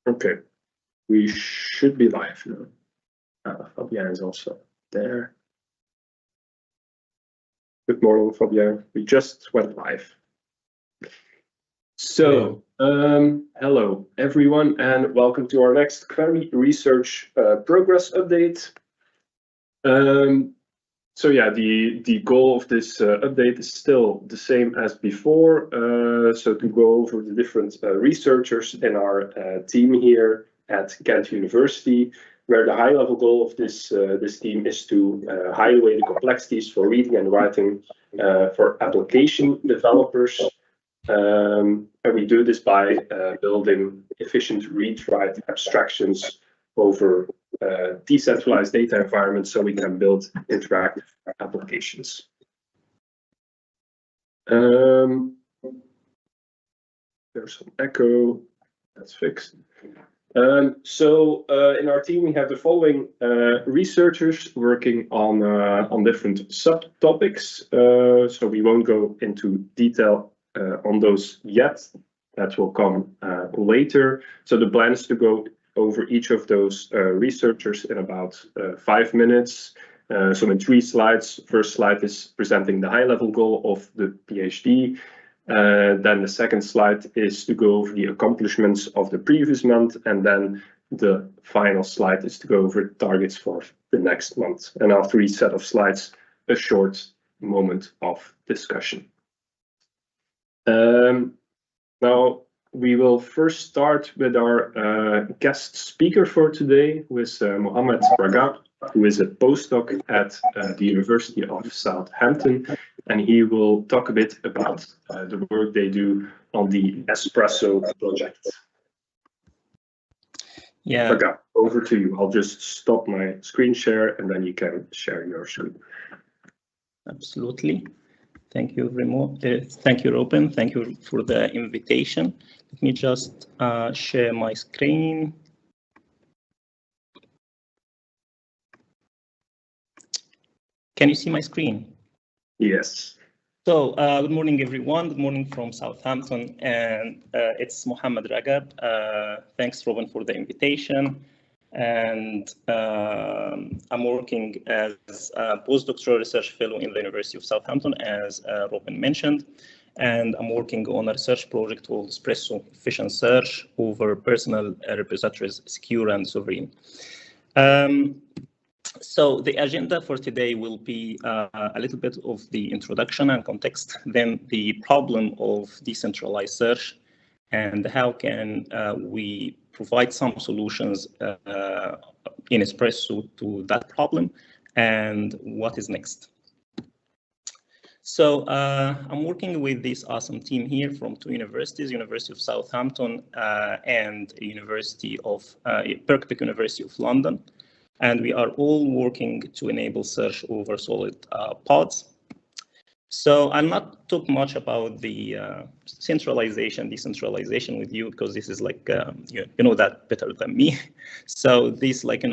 Okay, we should be live now. Fabien is also there. Good morning, Fabien. We just went live. So, hello everyone, and welcome to our next query research progress update. So yeah, the goal of this update is still the same as before. So to go over the different researchers in our team here at Ghent University, where the high-level goal of this team is to highlight the complexities for reading and writing for application developers. And we do this by building efficient read-write abstractions over decentralized data environments so we can build interactive applications. There's some echo, that's fixed. So in our team we have the following researchers working on different subtopics. So we won't go into detail on those yet. That will come later. So the plan is to go over each of those researchers in about 5 minutes. So in 3 slides, first slide is presenting the high-level goal of the PhD. Then the second slide is to go over the accomplishments of the previous month. And then the final slide is to go over targets for the next month. And after each set of slides, a short moment of discussion. Now, we will first start with our guest speaker for today, who is Mohamed Ragab, who is a postdoc at the University of Southampton, and he will talk a bit about the work they do on the ESPRESSO project. Yeah. Ragab, over to you. I'll just stop my screen share, and then you can share your screen. Absolutely. Thank you very much. Thank you, Ruben. Thank you for the invitation. Let me just share my screen. Can you see my screen? Yes. So good morning, everyone. Good morning from Southampton, and it's Mohamed Ragab. Thanks, Ruben, for the invitation. And I'm working as a postdoctoral research fellow in the University of Southampton, as Ruben mentioned. And I'm working on a research project called ESPRESSO, efficient search over personal repositories, secure and sovereign. So the agenda for today will be a little bit of the introduction and context, then the problem of decentralized search, and how can we provide some solutions in ESPRESSO to that problem, and what is next. So I'm working with this awesome team here from 2 universities, University of Southampton and University of Birkbeck University of London. And we are all working to enable search over solid pods. So I'll not talk much about the centralization, decentralization with you, because this is like, you know that better than me. So this, like,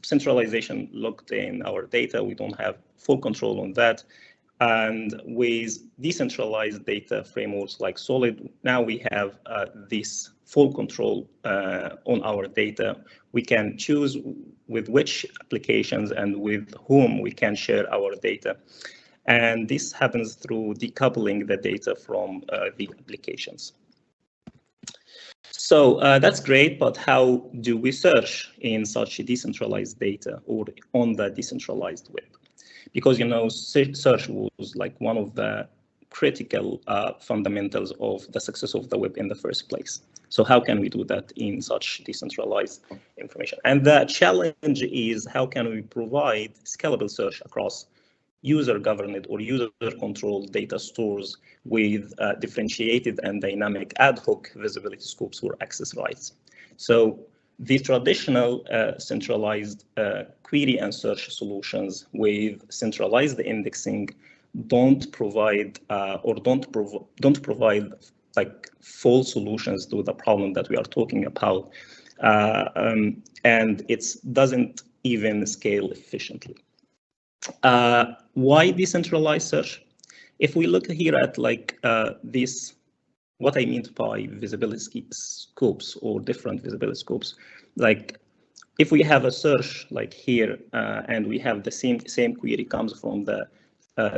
centralization locked in our data, we don't have full control on that. And with decentralized data frameworks like Solid, now we have this full control on our data. We can choose with which applications and with whom we can share our data. And this happens through decoupling the data from the applications. So that's great, but how do we search in such decentralized data or on the decentralized web? Because, search was like one of the critical fundamentals of the success of the web in the first place. So how can we do that in such decentralized information? And the challenge is, how can we provide scalable search across user-governed or user-controlled data stores with differentiated and dynamic ad hoc visibility scopes or access rights? So the traditional centralized query and search solutions with centralized indexing don't provide don't provide like full solutions to the problem that we are talking about, and it doesn't even scale efficiently. Why decentralized search? If we look here at like this what I mean by visibility scopes or different visibility scopes, like if we have a search like here and we have the same query comes from the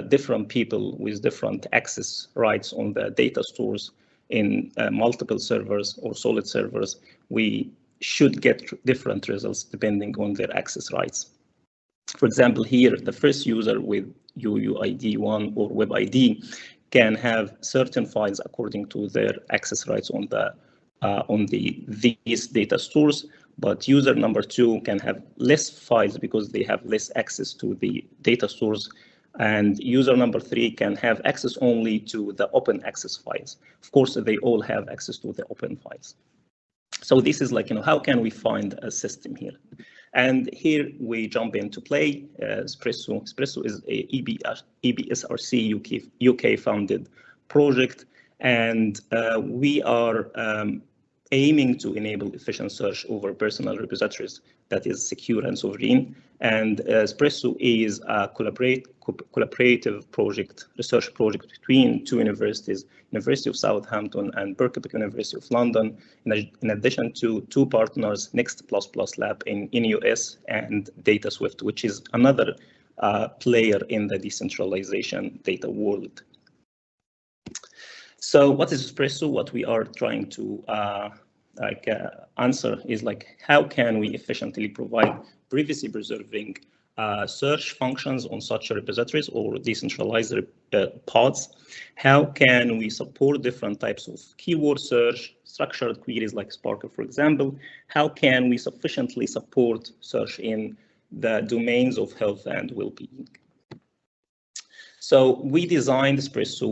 different people with different access rights on the data stores in multiple servers or solid servers, we should get different results depending on their access rights. For example, here, the first user with UUID1 or web ID can have certain files according to their access rights on these data stores, but user number 2 can have less files because they have less access to the data stores, and user number 3 can have access only to the open access files. Of course, they all have access to the open files. So this is like, how can we find a system here? And here we jump into play. ESPRESSO. ESPRESSO is a EBSRC UK founded project, and we are aiming to enable efficient search over personal repositories that is secure and sovereign. And ESPRESSO is a collaborative project, research project between 2 universities, University of Southampton and Birkbeck University of London, in addition to 2 partners, Next++ Lab in KNoWS and DataSwift, which is another player in the decentralization data world. So what is ESPRESSO? What we are trying to answer is like, how can we efficiently provide privacy preserving search functions on such repositories or decentralized pods? How can we support different types of keyword search, structured queries like Sparkle, for example? How can we sufficiently support search in the domains of health and well-being? So we designed ESPRESSO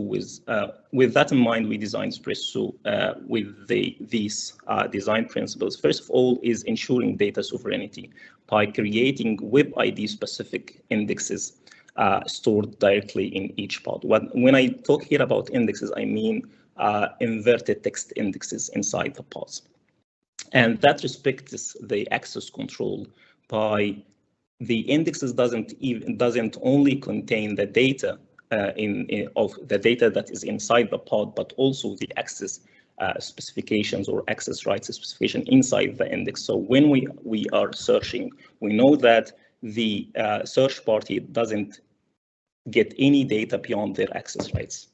with that in mind. We designed ESPRESSO with these design principles. First of all, is ensuring data sovereignty by creating web ID specific indexes stored directly in each pod. When I talk here about indexes, I mean inverted text indexes inside the pods, and that respects the access control by the indexes doesn't only contain the data of the data that is inside the pod, but also the access specifications or access rights specification inside the index. So when we are searching, we know that the search party doesn't get any data beyond their access rights.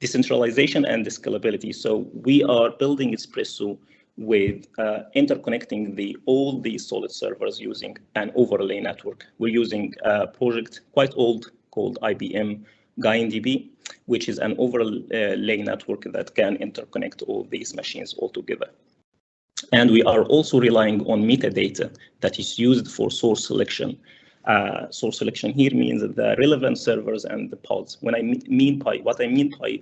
Decentralization and scalability. So we are building ESPRESSO with interconnecting all these solid servers using an overlay network. We're using a project quite old called IBM GuianDB, which is an overlay network that can interconnect all these machines all together. And we are also relying on metadata that is used for source selection. Source selection here means the relevant servers and the pods. What I mean by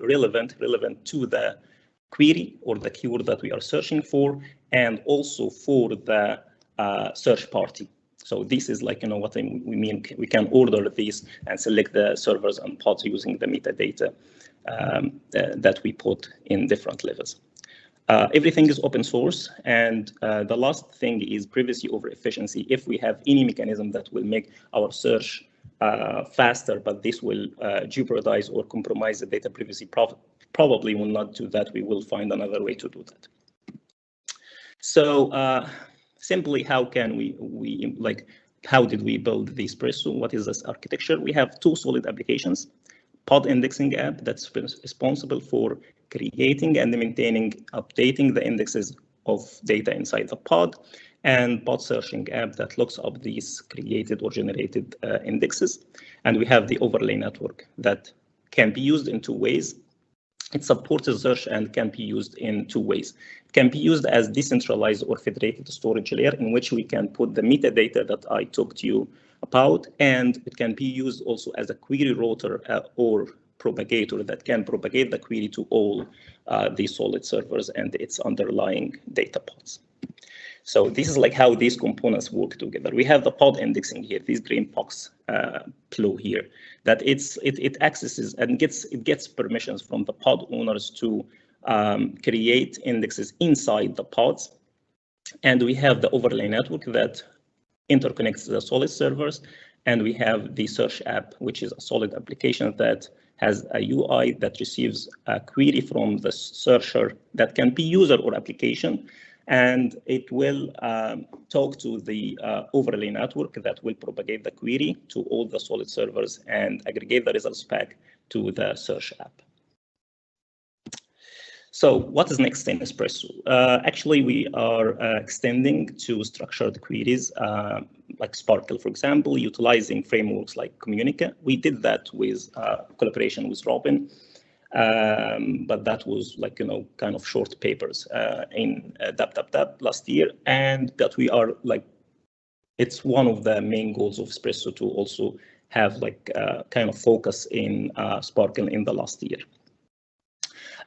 relevant to the query or the keyword that we are searching for, and also for the search party. So this is like, what we mean. We can order these and select the servers and pods using the metadata that we put in different levels. Everything is open source, and the last thing is privacy over efficiency. If we have any mechanism that will make our search faster, but this will jeopardize or compromise the data privacy, probably will not do that. We will find another way to do that. So simply, how can how did we build the ESPRESSO? What is this architecture? We have 2 solid applications: pod indexing app that's responsible for creating and maintaining, updating the indexes of data inside the pod, and pod searching app that looks up these created or generated indexes. And we have the overlay network that can be used in 2 ways. It supports search and can be used in 2 ways. It can be used as decentralized or federated storage layer, in which we can put the metadata that I talked to you about, and it can be used also as a query router or propagator that can propagate the query to all the solid servers and its underlying data pods. So this is like how these components work together. We have the pod indexing here, this green box flow here, that it accesses and gets permissions from the pod owners to create indexes inside the pods. And we have the overlay network that interconnects the solid servers, and we have the search app, which is a solid application that has a UI that receives a query from the searcher that can be user or application, and it will talk to the overlay network that will propagate the query to all the solid servers and aggregate the results back to the search app. So what is next in ESPRESSO? Actually, we are extending to structured queries, like Sparkle, for example, utilizing frameworks like Communica. We did that with collaboration with Ruben, but that was like, kind of short papers in DAP last year. And that we are like, it's one of the main goals of ESPRESSO to also have like kind of focus in Sparkle in the last year.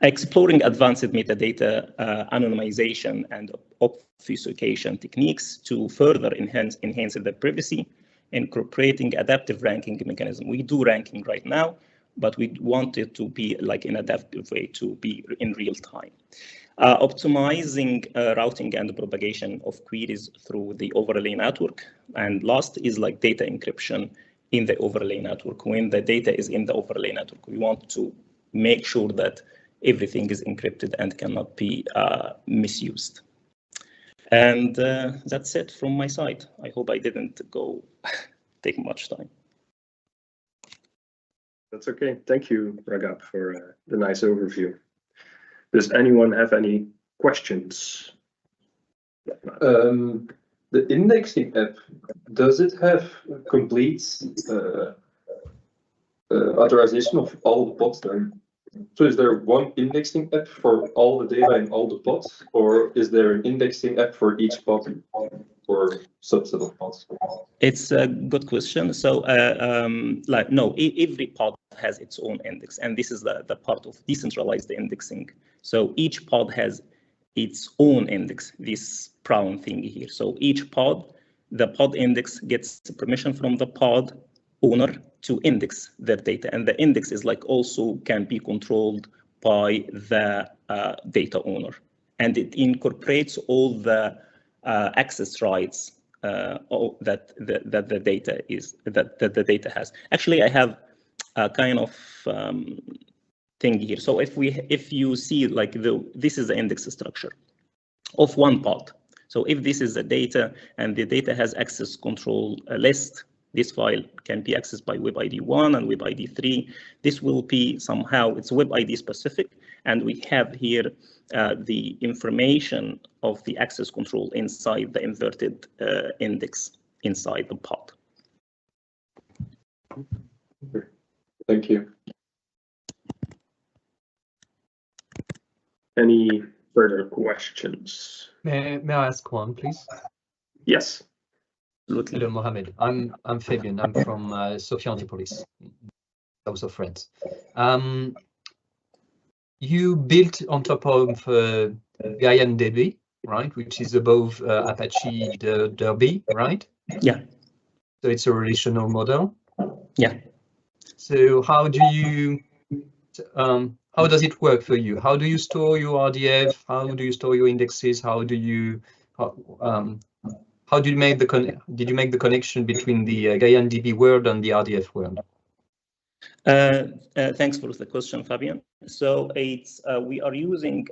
Exploring advanced metadata anonymization and obfuscation techniques to further enhance the privacy, incorporating adaptive ranking mechanism. We do ranking right now, but we want it to be like an adaptive way to be in real time. Optimizing routing and propagation of queries through the overlay network. And last is like data encryption in the overlay network. When the data is in the overlay network, we want to make sure that everything is encrypted and cannot be misused. And that's it from my side. I hope I didn't take much time. That's okay. Thank you, Ragab, for the nice overview. Does anyone have any questions? The indexing app, does it have complete authorization of all the pods then? So is there one indexing app for all the data in all the pods, or is there an indexing app for each pod or subset of pods? It's a good question. So no, every pod has its own index, and this is the part of decentralized indexing. So each pod has its own index, this brown thing here. So each pod, the pod index gets permission from the pod owner to index their data, and the index is like also can be controlled by the data owner, and it incorporates all the access rights that the data is that the data has. Actually, I have a kind of thing here. So if you see like this is the index structure of one pod. So if this is the data and the data has access control list, this file can be accessed by WebID 1 and WebID 3. This will be somehow, it's WebID specific, and we have here the information of the access control inside the inverted index inside the pod. Thank you. Any further questions? May I ask one, please? Yes. Hello, Mohamed. I'm Fabian. I'm from Sophia Antipolis, south of France. You built on top of GaianDB, right? Which is above Apache Derby, right? Yeah. So it's a relational model. Yeah. So how do you how does it work for you? How do you store your RDF? How do you store your indexes? How do you did you make the connection between the GaianDB world and the RDF world? Thanks for the question, Fabian. So it's we are using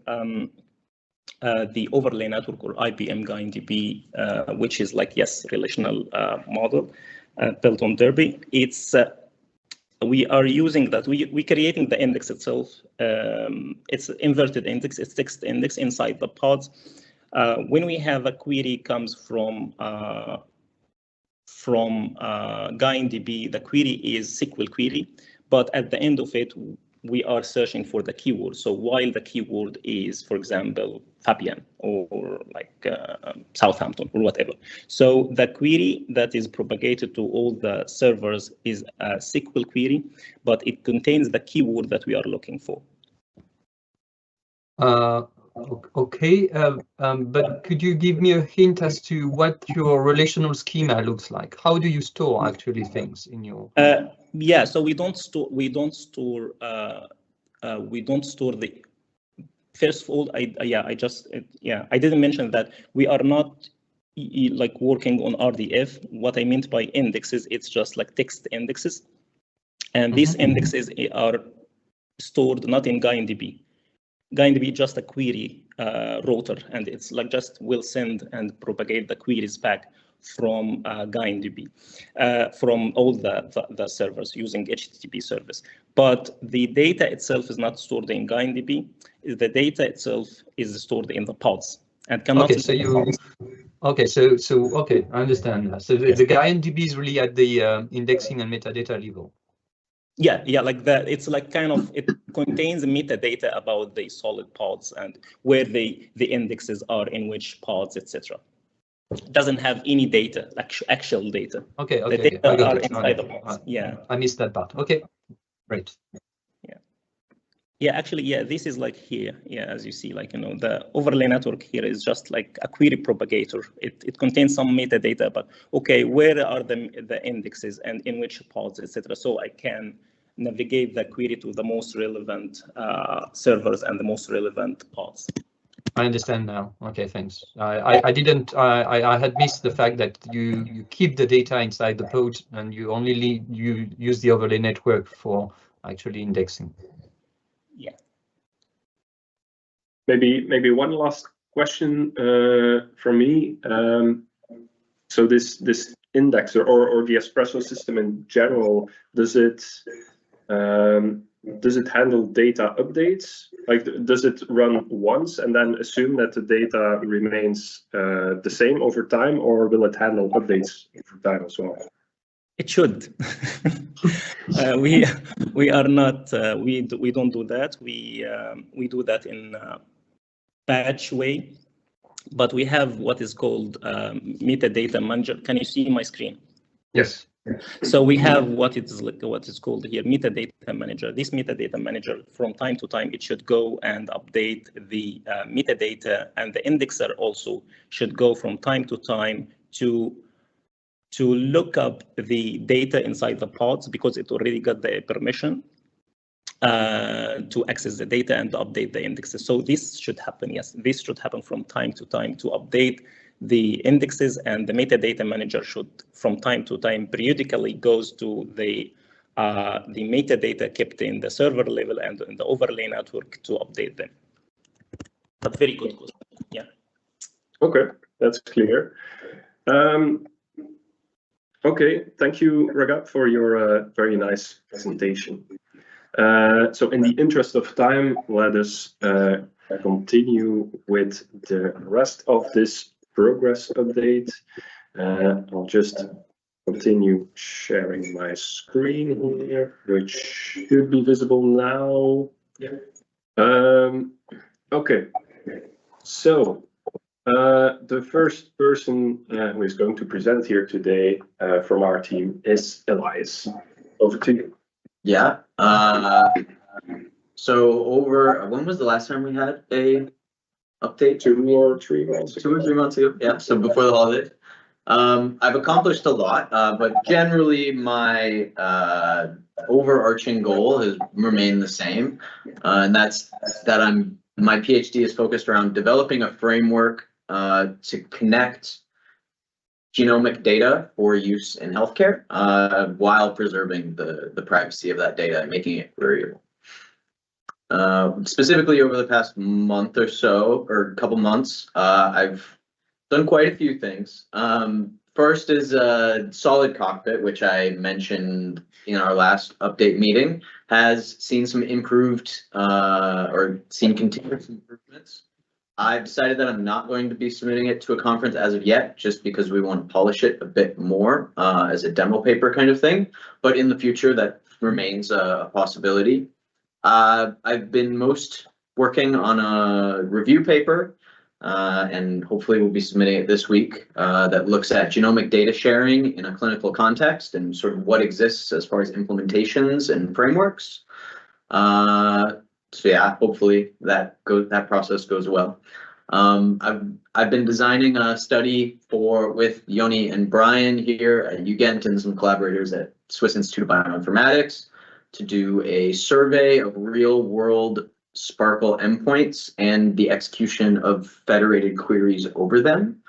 the overlay network or IBM GaianDB, which is like relational model built on Derby. It's we are using that. We creating the index itself. It's inverted index. It's text index inside the pods. When we have a query comes from GaianDB, the query is SQL query, but at the end of it, we are searching for the keyword. So while the keyword is, for example, Fabian or like Southampton or whatever. So the query that is propagated to all the servers is a SQL query, but it contains the keyword that we are looking for. Okay, but could you give me a hint as to what your relational schema looks like? How do you store actually things in your? Yeah, so we don't store the. First of all, I didn't mention that we are not like working on RDF. What I meant by indexes, it's just like text indexes. And these indexes are stored not in GuineDB. GuineDB is just a query router, and it's like just will send and propagate the queries back from GuineDB, from all the servers using HTTP service. But the data itself is not stored in GuineDB. The data itself is stored in the pods and cannot. Okay, so okay, I understand that. So the GuineDB is really at the indexing and metadata level. Yeah, like that. It's like kind of, it contains metadata about the solid pods and where the indexes are in which pods, etc. It doesn't have any data, like actual data. Okay, the data I got are it. inside the pods. Yeah, I missed that part. Okay, great. Yeah, actually, yeah, this is like here. Yeah, as you see, like, the overlay network here is just like a query propagator. It contains some metadata, but okay, where are the indexes and in which pods, etc. So I can navigate the query to the most relevant servers and the most relevant pods. I understand now. Okay, thanks. I didn't. I had missed the fact that you keep the data inside the pod and you only you use the overlay network for actually indexing. Yeah. Maybe one last question from me. So this indexer or the ESPRESSO system in general, does it handle data updates? Like, does it run once and then assume that the data remains the same over time, or will it handle updates over time as well? It should. We are not. We don't do that. We do that in a batch way, but we have what is called metadata manager. Can you see my screen? Yes. So we have what is called here metadata manager. This metadata manager, from time to time, it should go and update the metadata, and the indexer also should go from time to time to look up the data inside the pods, because it already got the permission to access the data and to update the indexes. So this should happen, yes. This should happen from time to time to update the indexes, and the metadata manager should, from time to time, periodically goes to the metadata kept in the server level and in the overlay network to update them. But very good question, yeah. Okay, that's clear. Okay, thank you, Ragab, for your very nice presentation. So in the interest of time, let us continue with the rest of this progress update. I'll just continue sharing my screen here, which should be visible now. Okay, so the first person who is going to present here today from our team is Elias. Over to you. Yeah. So when was the last time we had a update? 2 or 3 months ago. 2 or 3 months ago. Yeah. So before the holidays. I've accomplished a lot, but generally my overarching goal has remained the same, and that's that my PhD is focused around developing a framework to connect genomic data for use in healthcare while preserving the privacy of that data and making it queryable. Specifically over the past month or so, or a couple months, I've done quite a few things. First is Solid Cockpit, which I mentioned in our last update meeting, has seen some improved or seen continuous improvements. I've decided that I'm not going to be submitting it to a conference as of yet, just because we want to polish it a bit more as a demo paper kind of thing. But in the future, that remains a possibility. I've been most working on a review paper, and hopefully we'll be submitting it this week, that looks at genomic data sharing in a clinical context and sort of what exists as far as implementations and frameworks. So yeah, hopefully that process goes well. I've been designing a study with Jonni and Brian here at Ghent and some collaborators at Swiss Institute of Bioinformatics to do a survey of real-world Sparkle endpoints and the execution of federated queries over them.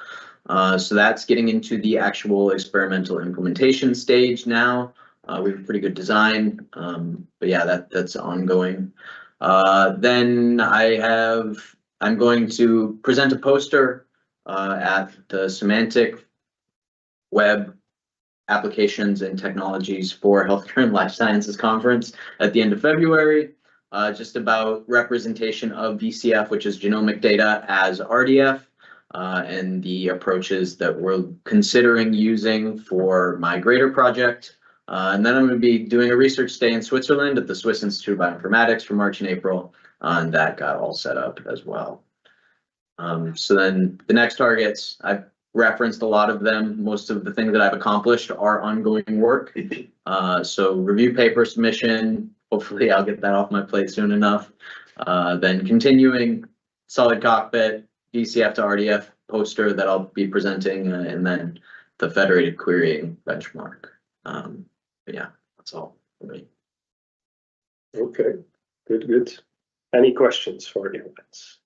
So that's getting into the actual experimental implementation stage now. We have a pretty good design, but yeah, that's ongoing. Then I'm going to present a poster at the Semantic Web Applications and Technologies for Healthcare and Life Sciences Conference at the end of February, just about representation of VCF, which is genomic data, as RDF, and the approaches that we're considering using for my greater project. And then I'm going to be doing a research stay in Switzerland at the Swiss Institute of Bioinformatics for March and April, and that got all set up as well. So then the next targets, I've referenced a lot of them. Most of the things that I've accomplished are ongoing work. So review paper submission, hopefully I'll get that off my plate soon enough. Then continuing solid cockpit, VCF to RDF poster that I'll be presenting, and then the federated querying benchmark. But yeah, that's all for me. Okay, good. Any questions for the audience?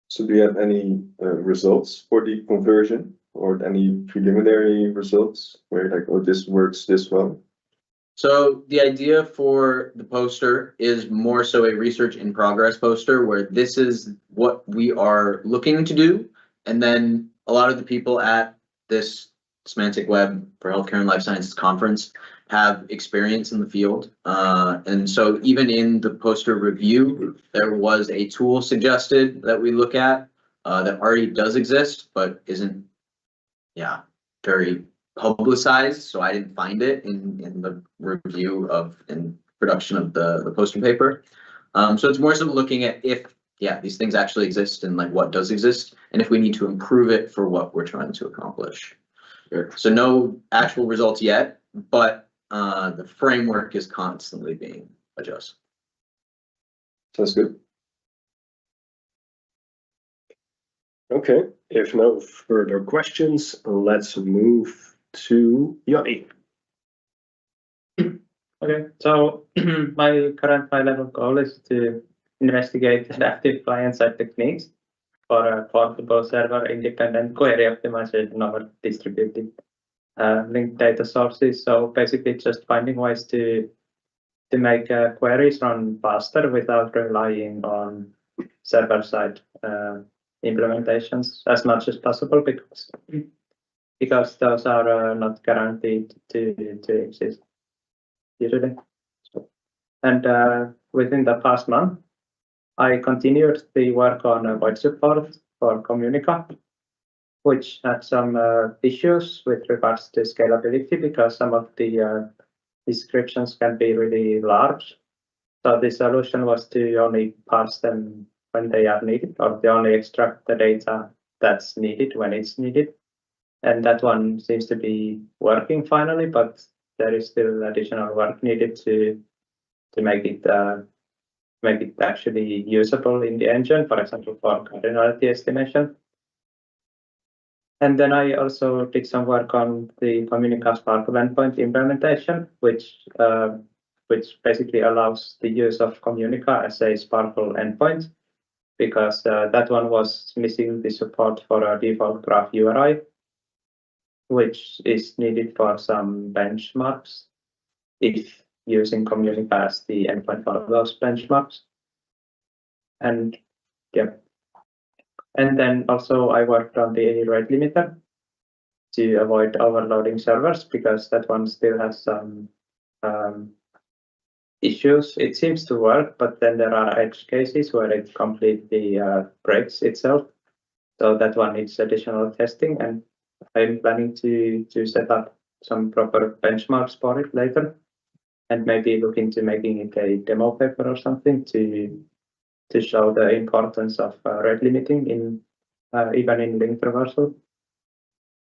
So do you have any results for the conversion, or any preliminary results where like, oh, this works this well? So the idea for the poster is more so a research in progress poster, where this is what we are looking to do. And then a lot of the people at this Semantic Web for Healthcare and Life Sciences conference have experience in the field. And so even in the poster review, there was a tool suggested that we look at that already does exist, but isn't, very publicized. So I didn't find it in the review and production of the poster paper. So it's more so looking at if, these things actually exist and like what does exist, and if we need to improve it for what we're trying to accomplish. So no actual results yet, but the framework is constantly being adjusted. Sounds good. Okay, if no further questions, let's move to Jonni. Okay, so my current high-level goal is to investigate adaptive client-side techniques for a portable server-independent query optimization over distributed linked data sources. So basically, just finding ways to make queries run faster without relying on server-side implementations as much as possible, because those are not guaranteed to exist usually. And within the past month, I continued the work on voice support for Communica, which had some issues with regards to scalability, because some of the descriptions can be really large. So the solution was to only parse them when they are needed, or to only extract the data that's needed when it's needed. And that one seems to be working finally, but there is still additional work needed to make it actually usable in the engine, for example, for cardinality estimation. And then I also did some work on the Communica Sparkle endpoint implementation, which basically allows the use of Communica as a Sparkle endpoint, because that one was missing the support for a default graph URI, which is needed for some benchmarks if using Communica as the endpoint for those benchmarks. And and then also I worked on the rate limiter to avoid overloading servers, because that one still has some issues. It seems to work, but then there are edge cases where it completely breaks itself. So that one needs additional testing, and I'm planning to set up some proper benchmarks for it later, and maybe look into making it a demo paper or something to show the importance of rate limiting in even in link traversal.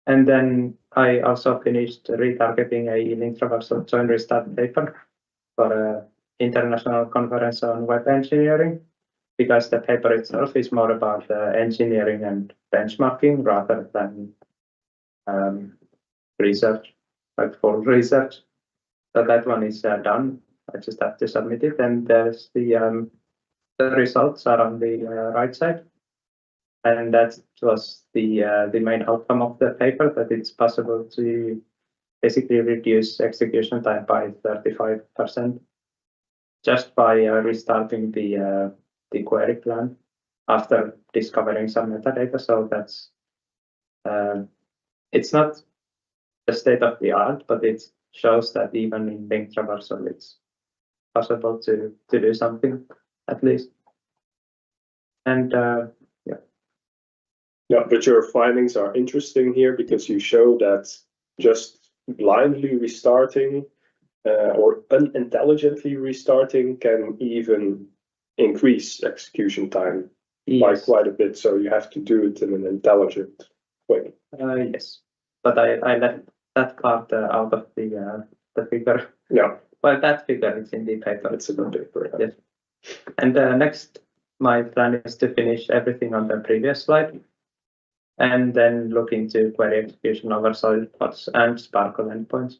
And then I also finished retargeting a link traversal join restart paper for an international conference on web engineering, because the paper itself is more about engineering and benchmarking rather than research, like full research. So that one is done. I just have to submit it, and there's the results are on the right side. And that was the main outcome of the paper, that it's possible to basically reduce execution time by 35% just by restarting the query plan after discovering some metadata. So that's it's not the state of the art, but it shows that even in linked traversal, it's possible to do something at least. And Yeah, but your findings are interesting here because you show that just blindly restarting or unintelligently restarting can even increase execution time by quite a bit. So you have to do it in an intelligent way. Yes, but I left that part out of the figure. Yeah. Well, that figure is in the paper. It's in the paper. Yeah. Yes. And next, my plan is to finish everything on the previous slide, and then look into query execution over solid pods and Sparkle endpoints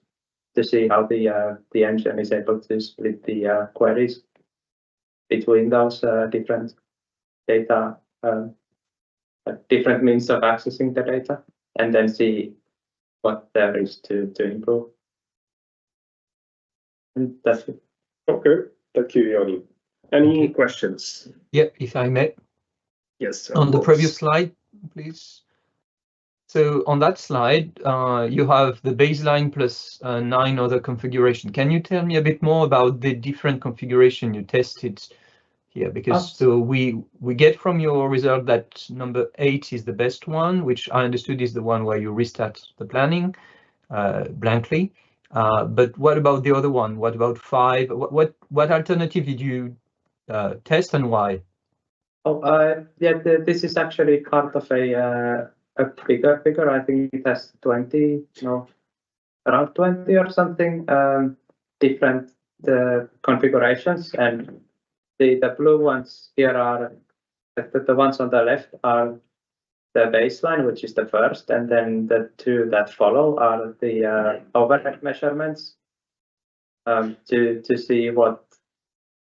to see how the engine is able to split the queries between those different data, different means of accessing the data, and then see what there is to improve. And that's it. Okay, thank you, Jonni. Any questions? Yeah, if I may. Yes. On the previous slide, please. So on that slide, you have the baseline plus 9 other configuration. Can you tell me a bit more about the different configuration you tested here? Because so we get from your result that number 8 is the best one, which I understood is the one where you restart the planning blankly. But what about the other one? What about 5? What alternative did you test and why? Oh, yeah, this is actually part of a bigger figure. I think it has 20, no, around 20 or something different configurations, and the blue ones here are the ones on the left are the baseline, which is the first, and then the 2 that follow are the overhead measurements to see what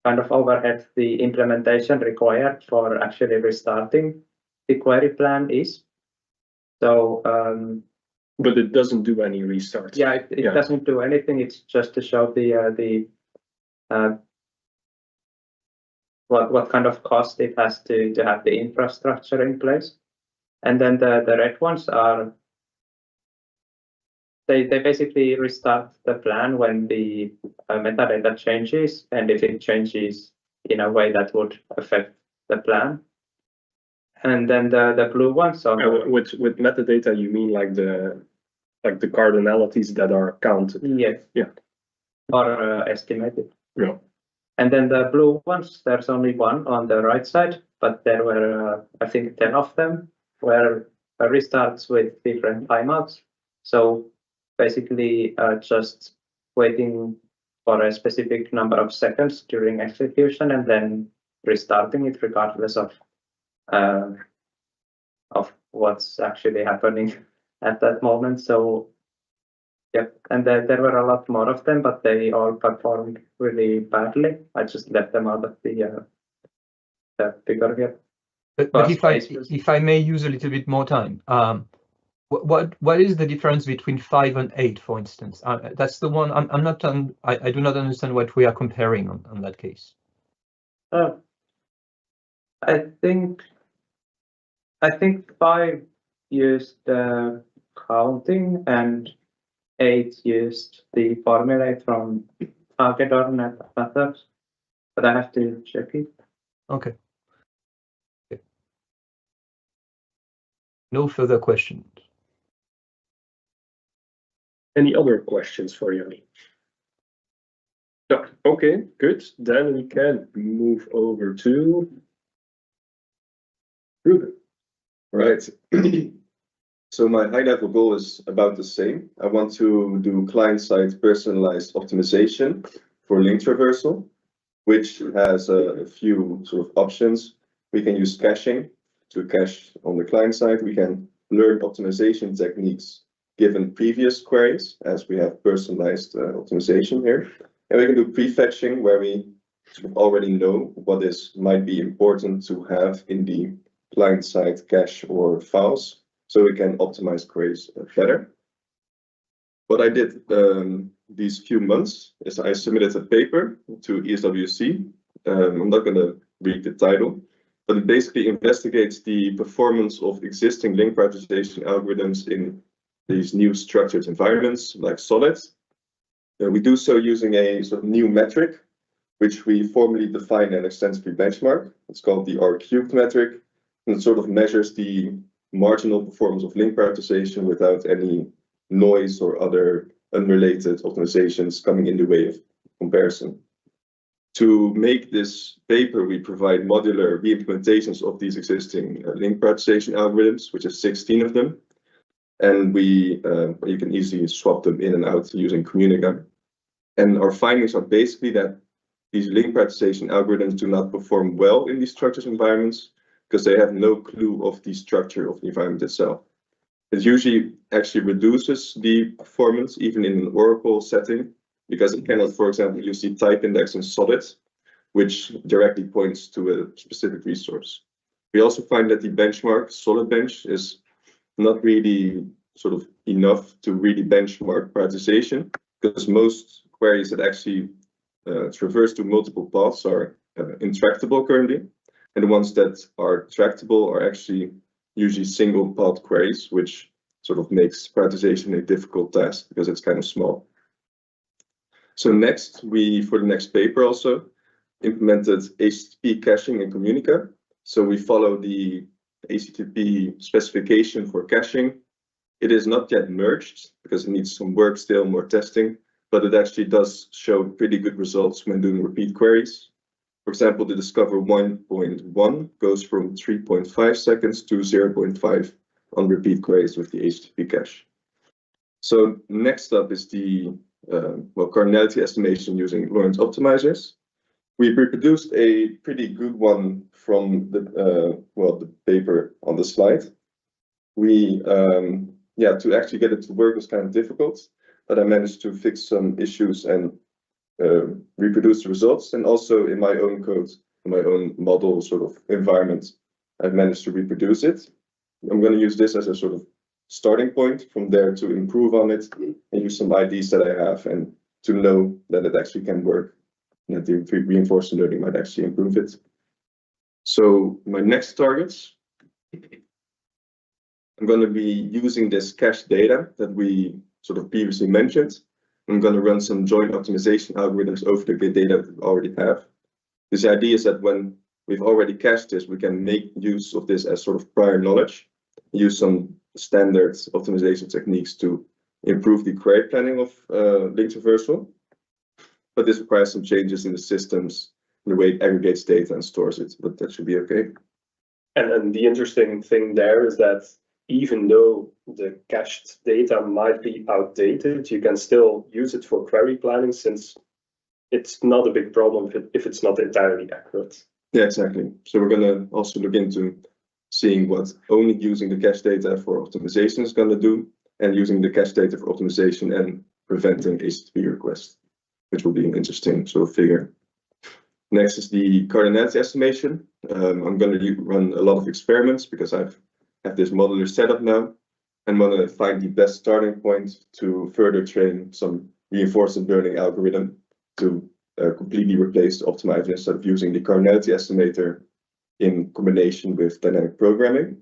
kind of overhead the implementation required for actually restarting the query plan is. So, but it doesn't do any restarts. Yeah, it doesn't do anything. It's just to show what kind of cost it has to have the infrastructure in place. And then the red ones are they basically restart the plan when the metadata changes, and if it changes in a way that would affect the plan. And then the blue ones are with metadata, you mean like the cardinalities that are counted? Yes. Yeah. Or estimated. Yeah. And then the blue ones, there's only one on the right side, but there were I think 10 of them were restarts with different timeouts. So basically just waiting for a specific number of seconds during execution and then restarting it regardless of what's actually happening at that moment. So yeah, and there were a lot more of them, but they all performed really badly. I just left them out of the figure here. But if I may use a little bit more time, what is the difference between 5 and 8, for instance? That's the one I'm not. I do not understand what we are comparing on that case. I think 5 used counting and 8 used the formula from Hagedorn and others, but I have to check it. Okay. No further questions. Any other questions for Jonni? No. Okay, good. Then we can move over to Ruben. Right. So my high-level goal is about the same. I want to do client-side personalized optimization for link traversal, which has a few sort of options. We can use caching to cache on the client side. We can learn optimization techniques given previous queries, as we have personalized optimization here. And we can do prefetching, where we sort of already know what might be important to have in the client-side cache or files, so we can optimize queries better. what I did these few months is I submitted a paper to ESWC. I'm not going to read the title, but it basically investigates the performance of existing link prioritization algorithms in these new structured environments like solid. We do so using a sort of new metric, which we formally define and extensively benchmark. It's called the R-cubed metric, and it sort of measures the marginal performance of link prioritization without any noise or other unrelated optimizations coming in the way of comparison. To make this paper, we provide modular re-implementations of these existing link prioritization algorithms, which is 16 of them. And you can easily swap them in and out using Communica. And our findings are basically that these link prioritization algorithms do not perform well in these structured environments because they have no clue of the structure of the environment itself. It usually actually reduces the performance even in an Oracle setting because it cannot, for example, use the type index in solid, which directly points to a specific resource. We also find that the benchmark solid bench is not really sort of enough to really benchmark prioritization because most queries that actually traverse to multiple paths are intractable currently, and the ones that are tractable are actually usually single path queries, which sort of makes prioritization a difficult task because it's kind of small. So next, for the next paper also implemented HTTP caching in Communica. So we follow the HTTP specification for caching. It is not yet merged because it needs some work still, more testing, but it actually does show pretty good results when doing repeat queries. For example, the discover 1.1 goes from 3.5 seconds to 0.5 on repeat queries with the HTTP cache. So next up is the cardinality estimation using Lorentz optimizers. We reproduced a pretty good one from the paper on the slide. To actually get it to work was kind of difficult, but I managed to fix some issues and reproduce the results. And also in my own code, in my own model sort of environment, I've managed to reproduce it. I'm going to use this as a sort of starting point from there to improve on it and use some IDs that I have and to know that it actually can work. That the reinforcement learning might actually improve it. So my next targets, I'm going to be using this cache data that we sort of previously mentioned. I'm going to run some joint optimization algorithms over the data that we already have. This idea is that when we've already cached this, we can make use of this as sort of prior knowledge, use some standard optimization techniques to improve the query planning of link traversal. But this requires some changes in the systems, in the way it aggregates data and stores it, but that should be okay. And the interesting thing there is that even though the cached data might be outdated, you can still use it for query planning since it's not a big problem if it's not entirely accurate. Yeah, exactly. So we're going to also look into seeing what only using the cache data for optimization is going to do, and using the cache data for optimization and preventing HTTP requests, which will be an interesting sort of figure. Next is the cardinality estimation. I'm going to run a lot of experiments because I have this modular setup now. I'm going to find the best starting point to further train some reinforcement learning algorithm to completely replace the optimizer instead of using the cardinality estimator in combination with dynamic programming.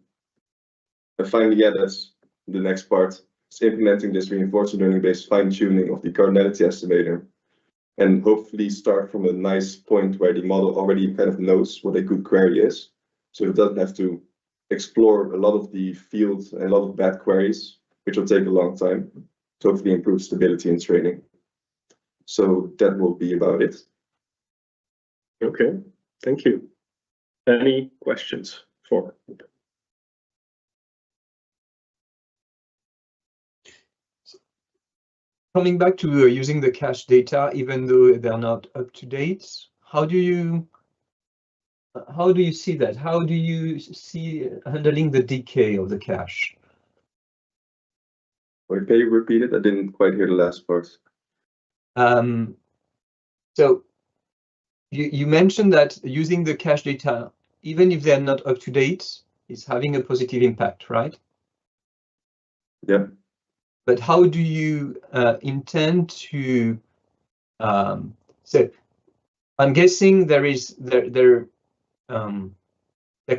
And finally, that's the next part. It's implementing this reinforcement learning based fine-tuning of the cardinality estimator, and hopefully start from a nice point where the model already kind of knows what a good query is. So it doesn't have to explore a lot of the fields and a lot of bad queries, which will take a long time to hopefully improve stability in training. So that will be about it. Okay, thank you. Any questions for? Coming back to using the cache data, even though they're not up to date, how do you see that? How do you see handling the decay of the cache? Wait, can you repeat it? I didn't quite hear the last part. So you mentioned that using the cache data, even if they're not up to date, is having a positive impact, right? Yeah. but how do you intend to? So I'm guessing there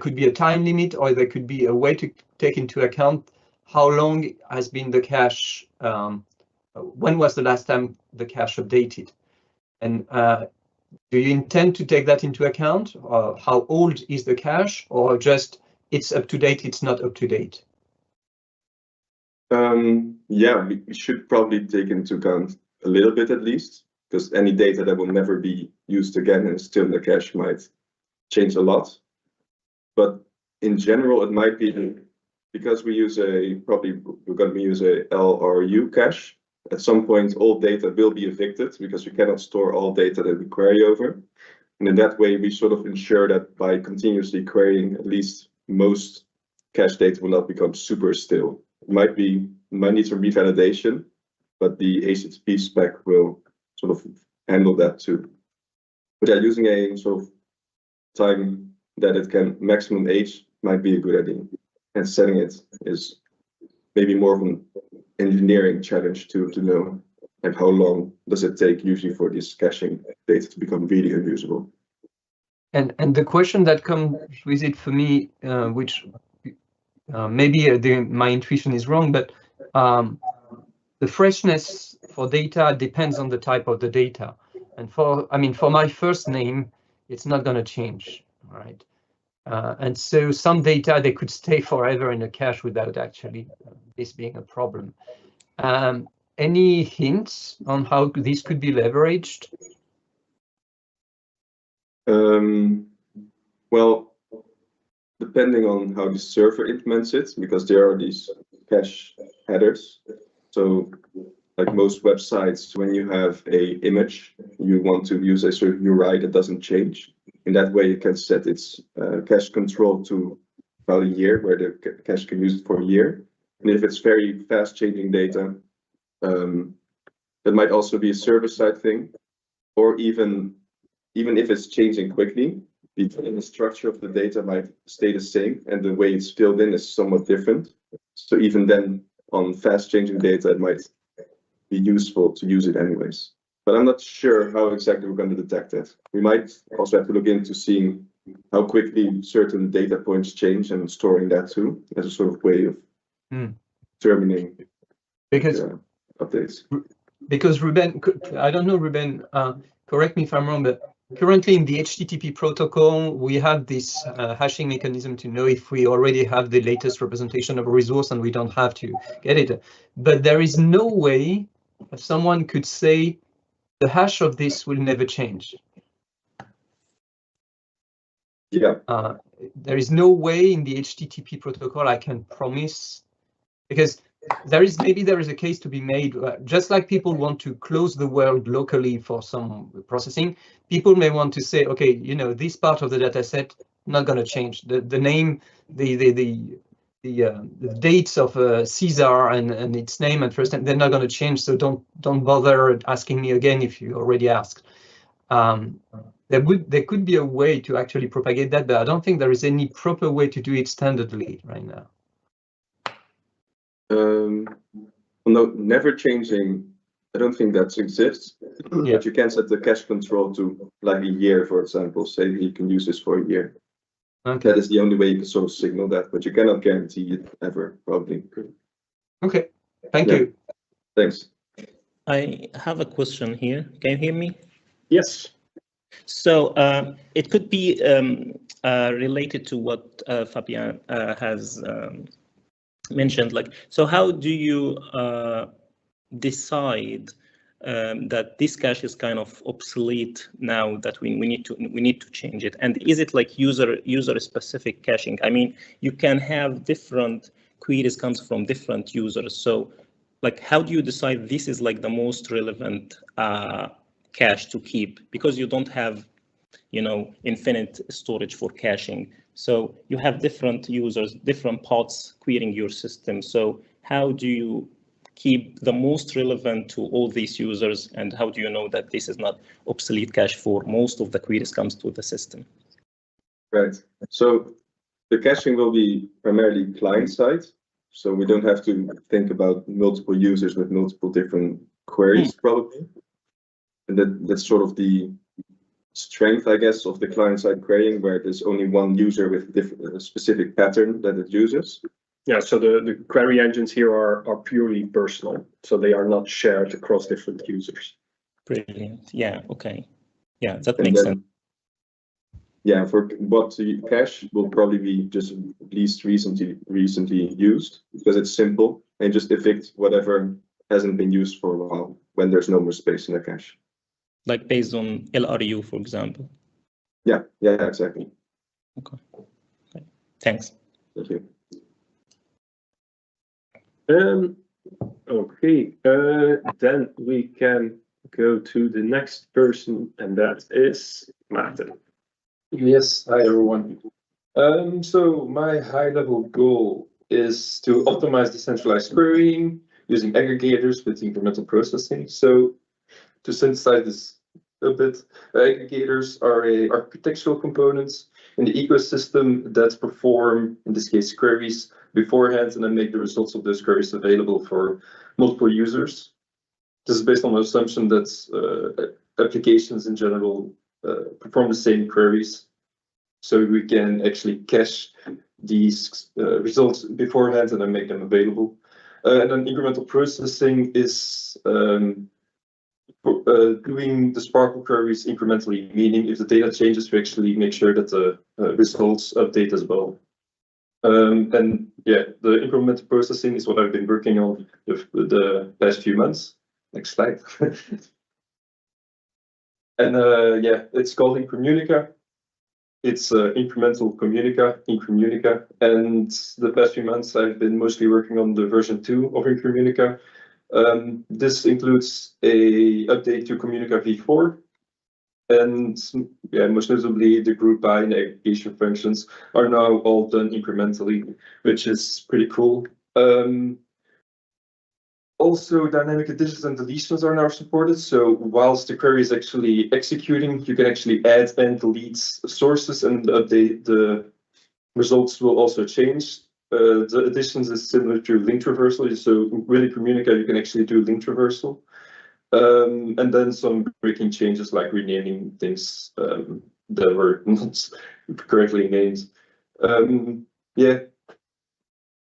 could be a time limit, or there could be a way to take into account how long has been the cache. When was the last time the cache updated? And do you intend to take that into account? Or how old is the cache, or just it's up to date, it's not up to date? Yeah, we should probably take into account a little bit at least, because any data that will never be used again and is still in the cache might change a lot. But in general, it might be because we use we're going to use a LRU cache. At some point, all data will be evicted because we cannot store all data that we query over. And in that way, we sort of ensure that by continuously querying, at least most cache data will not become super stale. It might need some revalidation, but the HTTP spec will sort of handle that too. But yeah, using a sort of time that it can maximum age might be a good idea. And setting it is maybe more of an engineering challenge to know like how long does it take usually for this caching data to become really unusable. And the question that comes with it for me, which maybe my intuition is wrong, but the freshness for data depends on the type of the data. And for my first name, it's not going to change, right? And so some data, they could stay forever in a cache without actually this being a problem. Any hints on how this could be leveraged? Well, depending on how the server implements it, because there are these cache headers. So like most websites, when you have an image, you want to use a certain URI that doesn't change. In that way, you can set its cache control to about a year, where the cache can use it for a year. And if it's very fast changing data, that might also be a server-side thing, or even if it's changing quickly, the structure of the data might stay the same, and the way it's filled in is somewhat different. So even then, on fast-changing data, it might be useful to use it anyways. But I'm not sure how exactly we're going to detect it. We might also have to look into seeing how quickly certain data points change and storing that too, as a sort of way of determining updates. Because Ruben, I don't know, Ruben, correct me if I'm wrong, but currently in the HTTP protocol, we have this hashing mechanism to know if we already have the latest representation of a resource and we don't have to get it. But there is no way someone could say the hash of this will never change. Yeah. There is no way in the HTTP protocol I can promise, because there is a case to be made, just like people want to close the world locally for some processing, people may want to say, okay, this part of the data set not going to change. The name, the dates of Caesar and its name and first name, they're not going to change, so don't bother asking me again if you already asked. There could be a way to actually propagate that, but I don't think there is any proper way to do it standardly right now. No, never changing. I don't think that exists. Yeah. But you can set the cache control to like a year, for example. Say you can use this for a year. Okay. That is the only way you can sort of signal that, but you cannot guarantee it ever, probably. Okay. Thank you. Thanks. I have a question here. Can you hear me? Yes. So it could be related to what Fabien has mentioned. So how do you decide that this cache is kind of obsolete now, that we need to change it? And is it like user specific caching? I mean, you can have different queries comes from different users. So how do you decide this is like the most relevant cache to keep? Because you don't have infinite storage for caching. So you have different users, different pods querying your system. So how do you keep the most relevant to all these users, and how do you know that this is not obsolete cache for most of the queries comes to the system? Right. So the caching will be primarily client side. So we don't have to think about multiple users with multiple different queries, probably. And that's sort of the strength, I guess, of the client-side querying, where there's only one user with a specific pattern that it uses. Yeah, so the query engines here are purely personal, so they are not shared across different users. Brilliant. Yeah. Okay. Yeah, that And makes then, sense. yeah, for bot cache will probably be just least recently used because it's simple and just evict whatever hasn't been used for a while when there's no more space in the cache. Like based on LRU, for example. Yeah, exactly. Okay. Thanks. Thank you. Okay, then we can go to the next person, and that is Maarten. Yes, hi everyone. So my high-level goal is to optimize decentralized querying using aggregators with incremental processing. So to synthesize this a bit, aggregators are architectural components in the ecosystem that perform, in this case, queries beforehand and then make the results of those queries available for multiple users. This is based on the assumption that applications in general perform the same queries. So we can actually cache these results beforehand and then make them available. And then incremental processing is doing the Sparkle queries incrementally, meaning if the data changes, we actually make sure that the results update as well. And yeah, the incremental processing is what I've been working on the past few months. Next slide. And yeah, it's called Incremunica. It's incremental Incremunica. And the past few months, I've been mostly working on the version 2 of Incremunica. This includes a update to Communica v4. And yeah, most notably, the group by and aggregation functions are now all done incrementally, which is pretty cool. Also, dynamic additions and deletions are now supported. So whilst the query is actually executing, you can actually add and delete sources, and the results will also change. The additions is similar to link traversal. So with Incremunica, you can actually do link traversal. And then some breaking changes like renaming things that were not correctly named. Yeah,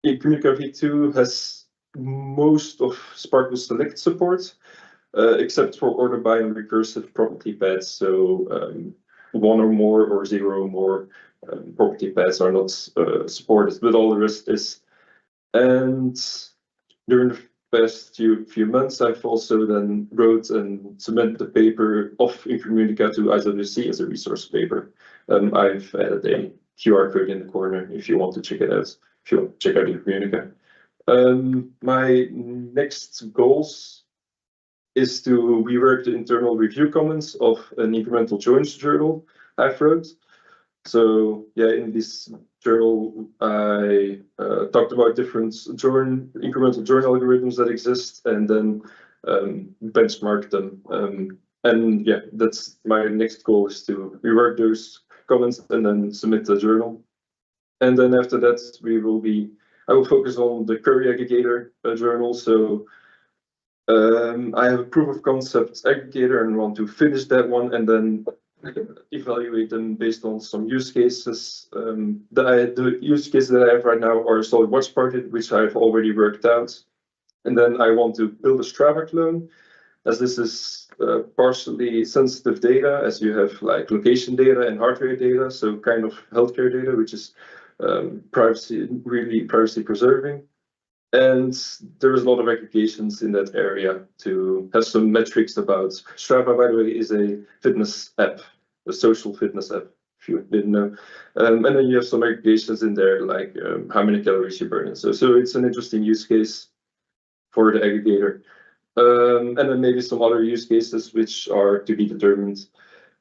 Incremunica v2 has most of Sparkle Select support, except for order by and recursive property paths. So 1 or more or 0 or more property paths are not supported, but all the rest is. And during the past few months, I've also then wrote and submitted the paper of Incremunica to IWC as a resource paper. I've added a QR code in the corner if you want to check it out, if you want to check out Incremunica. My next goals is to rework the internal review comments of an incremental joins journal I've wrote. So yeah, in this journal, I talked about different incremental join algorithms that exist, and then benchmark them. And yeah, that's my next goal, is to rework those comments and then submit the journal. And then after that, I will focus on the query aggregator journal. So I have a proof of concept aggregator and want to finish that one and then evaluate them based on some use cases. The use cases that I have right now are solid watch party, which I've already worked out. And then I want to build a Strava clone, as this is partially sensitive data, as you have like location data and heart rate data, so kind of healthcare data, which is really privacy preserving. And there's a lot of aggregations in that area to have some metrics about. Strava, by the way, is a fitness app, a social fitness app, if you didn't know. And then you have some aggregations in there, like how many calories you burn. So it's an interesting use case for the aggregator. And then maybe some other use cases which are to be determined.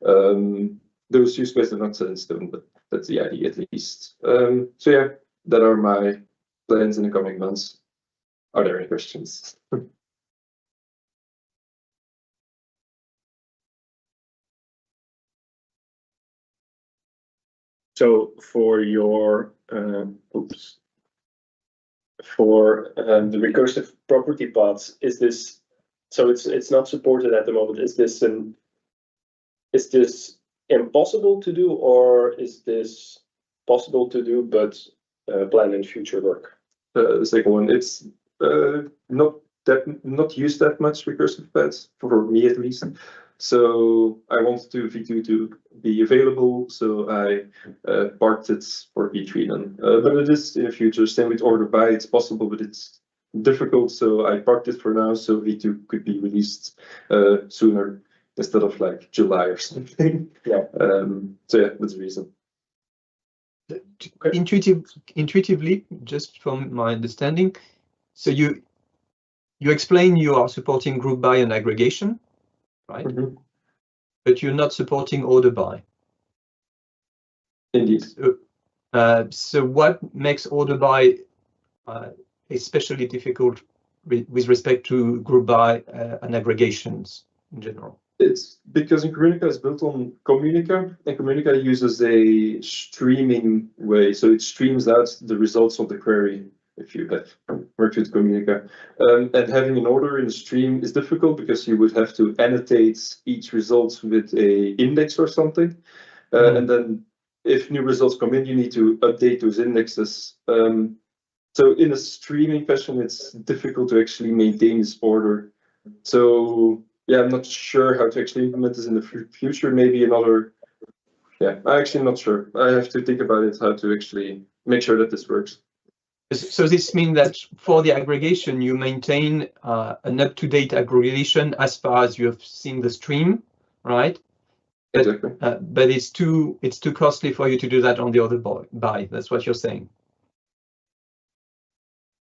Those use cases are not set in stone, but that's the idea at least. So yeah, that are my plans in the coming months. Are there any questions? So for your for the recursive property paths, is this, so it's not supported at the moment. Is this impossible to do, or is this possible to do but planned in future work? The second one, it's not used that much recursive paths for me at least. So I wanted V2 to be available, so I parked it for V3 then. But it is in the future. Same with order by, it's possible, but it's difficult. So I parked it for now, so V2 could be released sooner instead of like July or something. Yeah. So yeah, that's the reason. Intuitively, just from my understanding, so you explain you are supporting group by and aggregation, right? Mm-hmm. But you're not supporting order by. Indeed. So what makes order by especially difficult with respect to group by and aggregations in general? It's because Incremental is built on Communica, and Communica uses a streaming way, so it streams out the results of the query if you have worked with Communica. And having an order in the stream is difficult because you would have to annotate each result with a index or something. And then if new results come in, you need to update those indexes. So in a streaming fashion, it's difficult to actually maintain this order. So yeah, I'm not sure how to actually implement this in the future. Maybe another, yeah, I'm actually not sure. I have to think about it, how to actually make sure that this works. So this means that for the aggregation, you maintain an up-to-date aggregation as far as you have seen the stream, right? Exactly. But it's too costly for you to do that on the order by. That's what you're saying.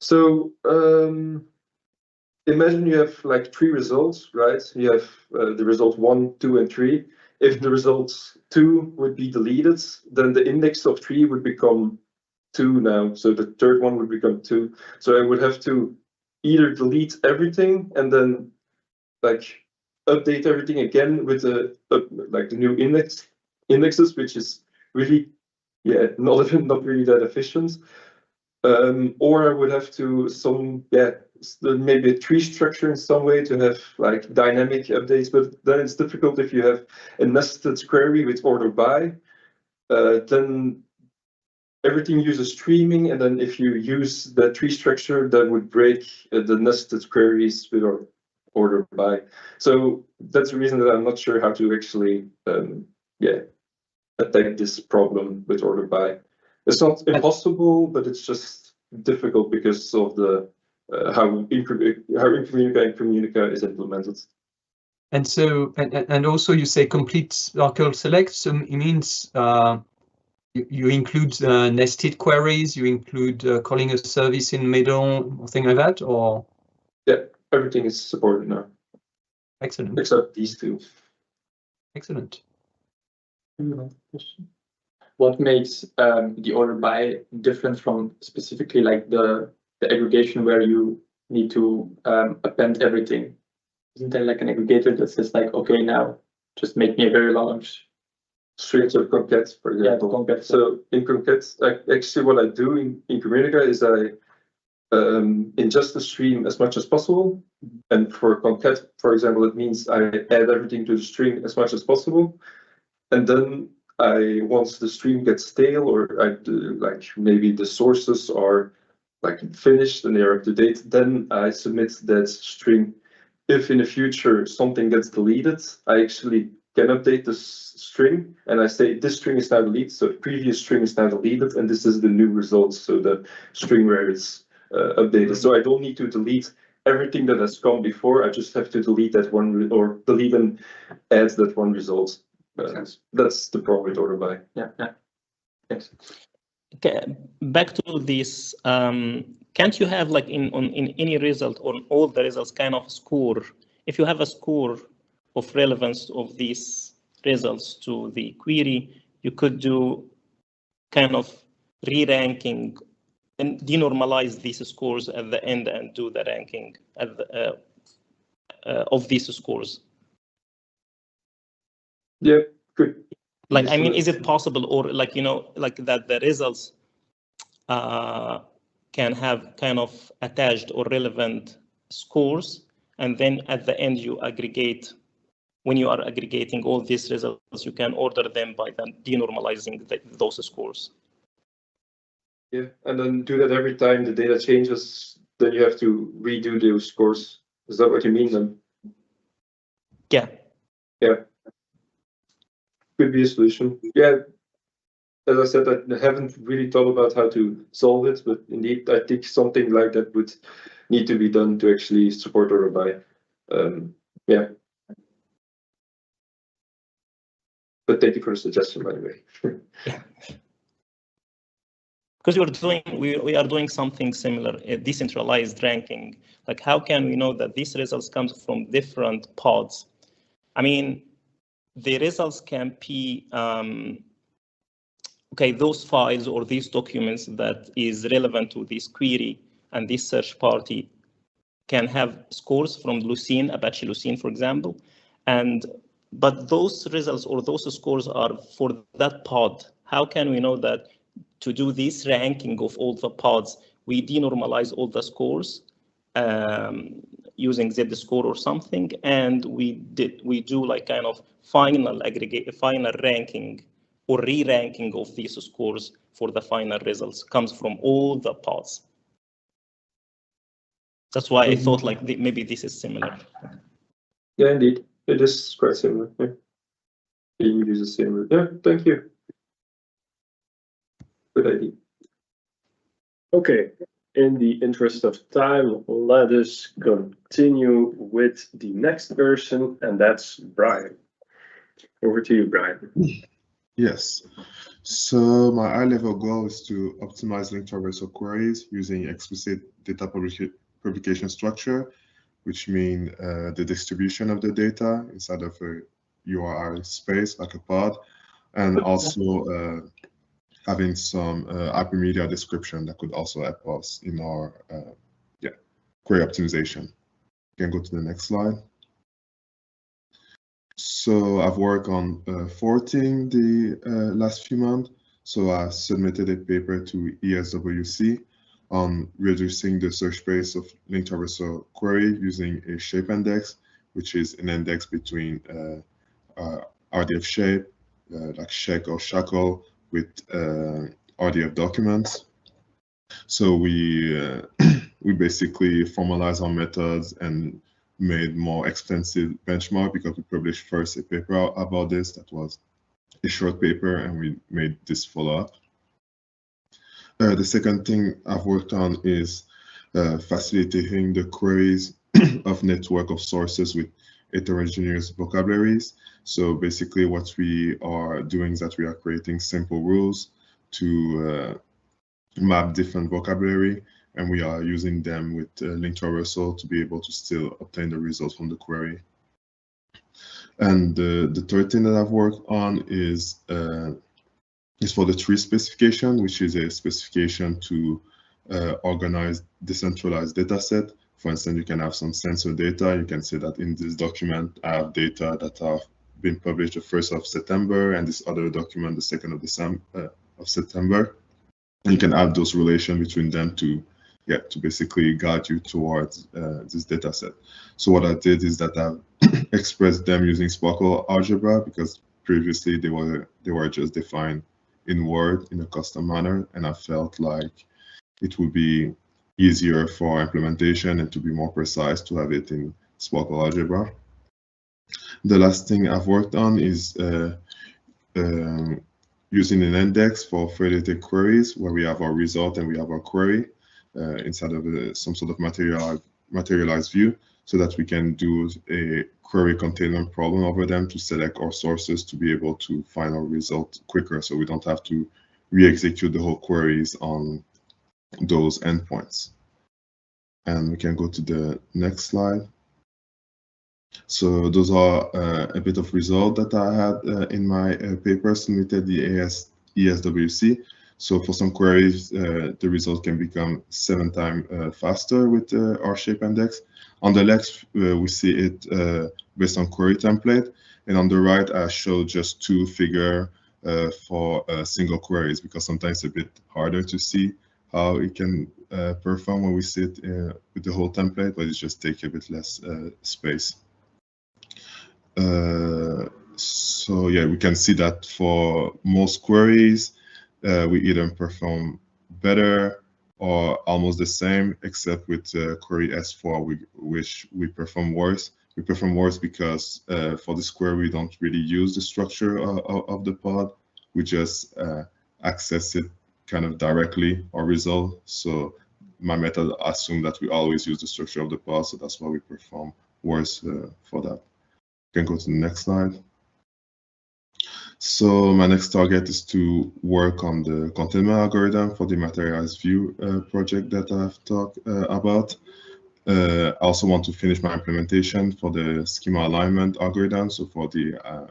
So imagine you have like 3 results, right? You have the result 1, 2, and 3. If the result 2 would be deleted, then the index of 3 would become 2 now. So the third one would become 2. So I would have to either delete everything and then like update everything again with the like the new indexes, which is really not really that efficient. Or I would have to maybe a tree structure in some way to have like dynamic updates, but then it's difficult if you have a nested query with order by. Then everything uses streaming, and then if you use the tree structure, that would break the nested queries with order by. So that's the reason that I'm not sure how to actually attack this problem with order by. It's not impossible, but it's just difficult because of the how Incremental and Communica is implemented. And so, and also you say complete Sparkle select. So it means you include nested queries. You include calling a service in middle, or thing like that, or yeah, everything is supported now. Excellent. Except these 2. Excellent. What makes the order by different from specifically like the aggregation where you need to append everything? Isn't there like an aggregator that says like, okay, now just make me a very large string of concat, for example? Yeah, the concat. So in concat, actually what I do in Communica is I ingest the stream as much as possible. And for concat, for example, it means I add everything to the string as much as possible. And then once the stream gets stale, or like maybe the sources are like finished and they're up to date, then I submit that string. If in the future something gets deleted, I actually can update the string and I say this string is now deleted, so the previous string is now deleted, and this is the new result, so the string where it's updated. So I don't need to delete everything that has come before. I just have to delete that one, or delete and add that one result. That's the problem with order by. Yeah. Thanks. Okay, back to this. Can't you have like in any result, on all the results, kind of score? If you have a score of relevance of these results to the query, you could do kind of re-ranking and denormalize these scores at the end and do the ranking at the, of these scores. Yeah, good. Like, I mean, is it possible, or like, you know, like that the results can have kind of attached or relevant scores, and then at the end you aggregate. When you are aggregating all these results, you can order them by then denormalizing those scores. Yeah, and then do that every time the data changes, then you have to redo those scores. Is that what you mean then? Yeah. Yeah. Could be a solution. Yeah. As I said, I haven't really thought about how to solve it, but indeed, I think something like that would need to be done to actually support order by. Yeah. But thank you for the suggestion, by the way. Yeah. Because we are doing something similar, decentralized ranking. Like, how can we know that these results come from different pods? I mean, the results can be, okay, those files or these documents that is relevant to this query and this search party can have scores from Lucene, Apache Lucene, for example, but those results or those scores are for that pod. How can we know that to do this ranking of all the pods, we denormalize all the scores using Z-score or something, and we do like kind of final ranking or re-ranking of these scores for the final results comes from all the pods. That's why I thought like maybe this is similar. Yeah, indeed, it is quite similar. Yeah. You use the same route. Yeah, thank you. Good idea. Okay, in the interest of time, let us continue with the next person, and that's Brian. Over to you, Brian. Yes. So my high-level goal is to optimize linked traversal queries using explicit data publication structure, which means the distribution of the data inside of a URI space like a pod, and also having some hypermedia description that could also help us in our query optimization. You can go to the next slide. So I've worked on 14 the last few months. So I submitted a paper to ESWC on reducing the search space of linked traversal query using a shape index, which is an index between RDF shape, like Sheck or Shackle, with RDF documents. So we basically formalized our methods and made more extensive benchmark, because we published first a paper about this that was a short paper, and we made this follow-up. The second thing I've worked on is facilitating the queries of network of sources with heterogeneous vocabularies. So basically what we are doing is that we are creating simple rules to map different vocabulary, and we are using them with linked traversal to be able to still obtain the results from the query. And the third thing that I've worked on is for the tree specification, which is a specification to organize decentralized data set. For instance, you can have some sensor data. You can say that in this document, I have data that have been published the 1st of September, and this other document, the 2nd of September. And you can add those relations between them to basically guide you towards this data set. So what I did is that I expressed them using SPARQL algebra, because previously they were just defined in Word in a custom manner, and I felt like it would be easier for implementation and to be more precise to have it in SPARQL algebra. The last thing I've worked on is using an index for federated queries, where we have our result and we have our query inside of some sort of materialized view, so that we can do a query containment problem over them to select our sources to be able to find our result quicker, so we don't have to re-execute the whole queries on those endpoints. And we can go to the next slide. So those are a bit of result that I had in my paper submitted the ESWC. So for some queries, the result can become 7 times faster with our shape index. On the left, we see it based on query template, and on the right, I showed just 2 figures for single queries, because sometimes it's a bit harder to see how it can perform when we sit with the whole template, but it just takes a bit less space. So yeah, we can see that for most queries, we either perform better or almost the same, except with query S4, which we perform worse. We perform worse because for this query, we don't really use the structure of the pod. We just access it kind of directly or result. So my method assumes that we always use the structure of the pod, so that's why we perform worse for that. You can go to the next slide. So my next target is to work on the containment algorithm for the materialized view project that I've talked about. I also want to finish my implementation for the schema alignment algorithm, so for the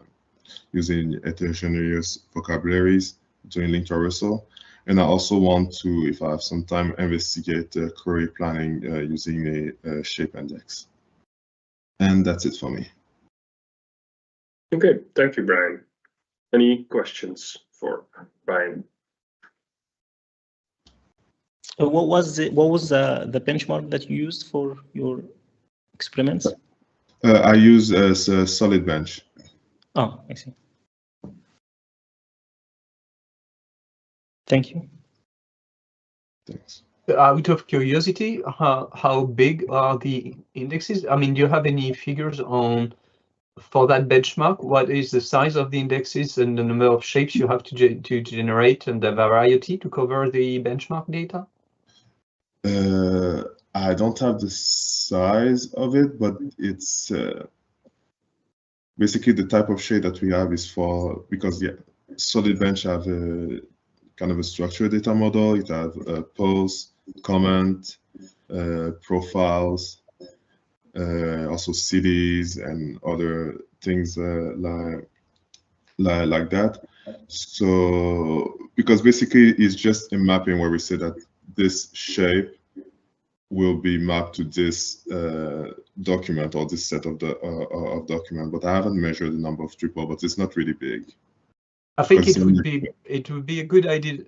using heterogeneous vocabularies during link traversal. And I also want to, if I have some time, investigate query planning using a shape index. And that's it for me. Okay, thank you, Brian. Any questions for Brian? What was the benchmark that you used for your experiments? I use a solid bench. Oh, I see. Thank you. Thanks. Out of curiosity, how big are the indexes? I mean, do you have any figures on, for that benchmark, what is the size of the indexes and the number of shapes you have to generate and the variety to cover the benchmark data? I don't have the size of it, but it's basically the type of shape that we have is for, because yeah, solid bench have a kind of a structured data model. It has a post, comment, profiles, also cities and other things like that. So because basically it's just a mapping where we say that this shape will be mapped to this document or this set of document, but I haven't measured the number of triple, but it's not really big. I think it would be a good added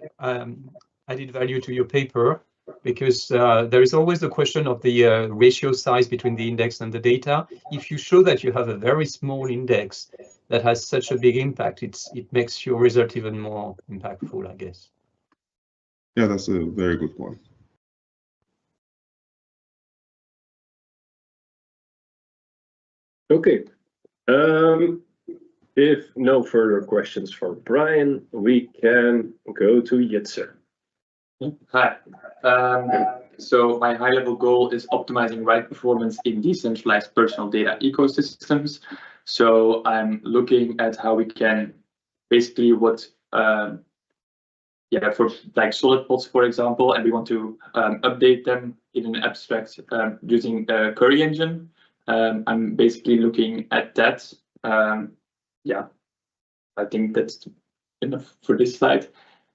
value to your paper, because there is always the question of the ratio size between the index and the data. If you show that you have a very small index that has such a big impact, it makes your result even more impactful, I guess. Yeah, that's a very good point. Okay. If no further questions for Brian, we can go to Jitse. Hi. So my high-level goal is optimizing write performance in decentralized personal data ecosystems. So I'm looking at how we can basically for like solid pods, for example, and we want to update them in an abstract using a query engine. I'm basically looking at that. Yeah, I think that's enough for this slide.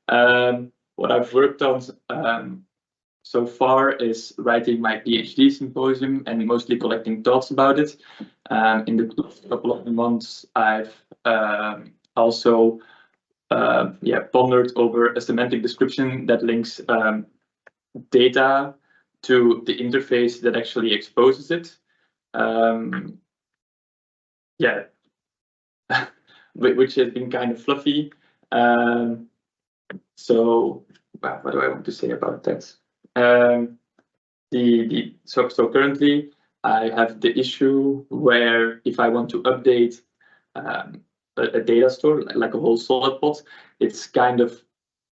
What I've worked on so far is writing my PhD symposium and mostly collecting thoughts about it. In the last couple of months, I've also pondered over a semantic description that links data to the interface that actually exposes it. Which has been kind of fluffy. So what do I want to say about that? So currently I have the issue where if I want to update a data store, like a whole solid pod, it's kind of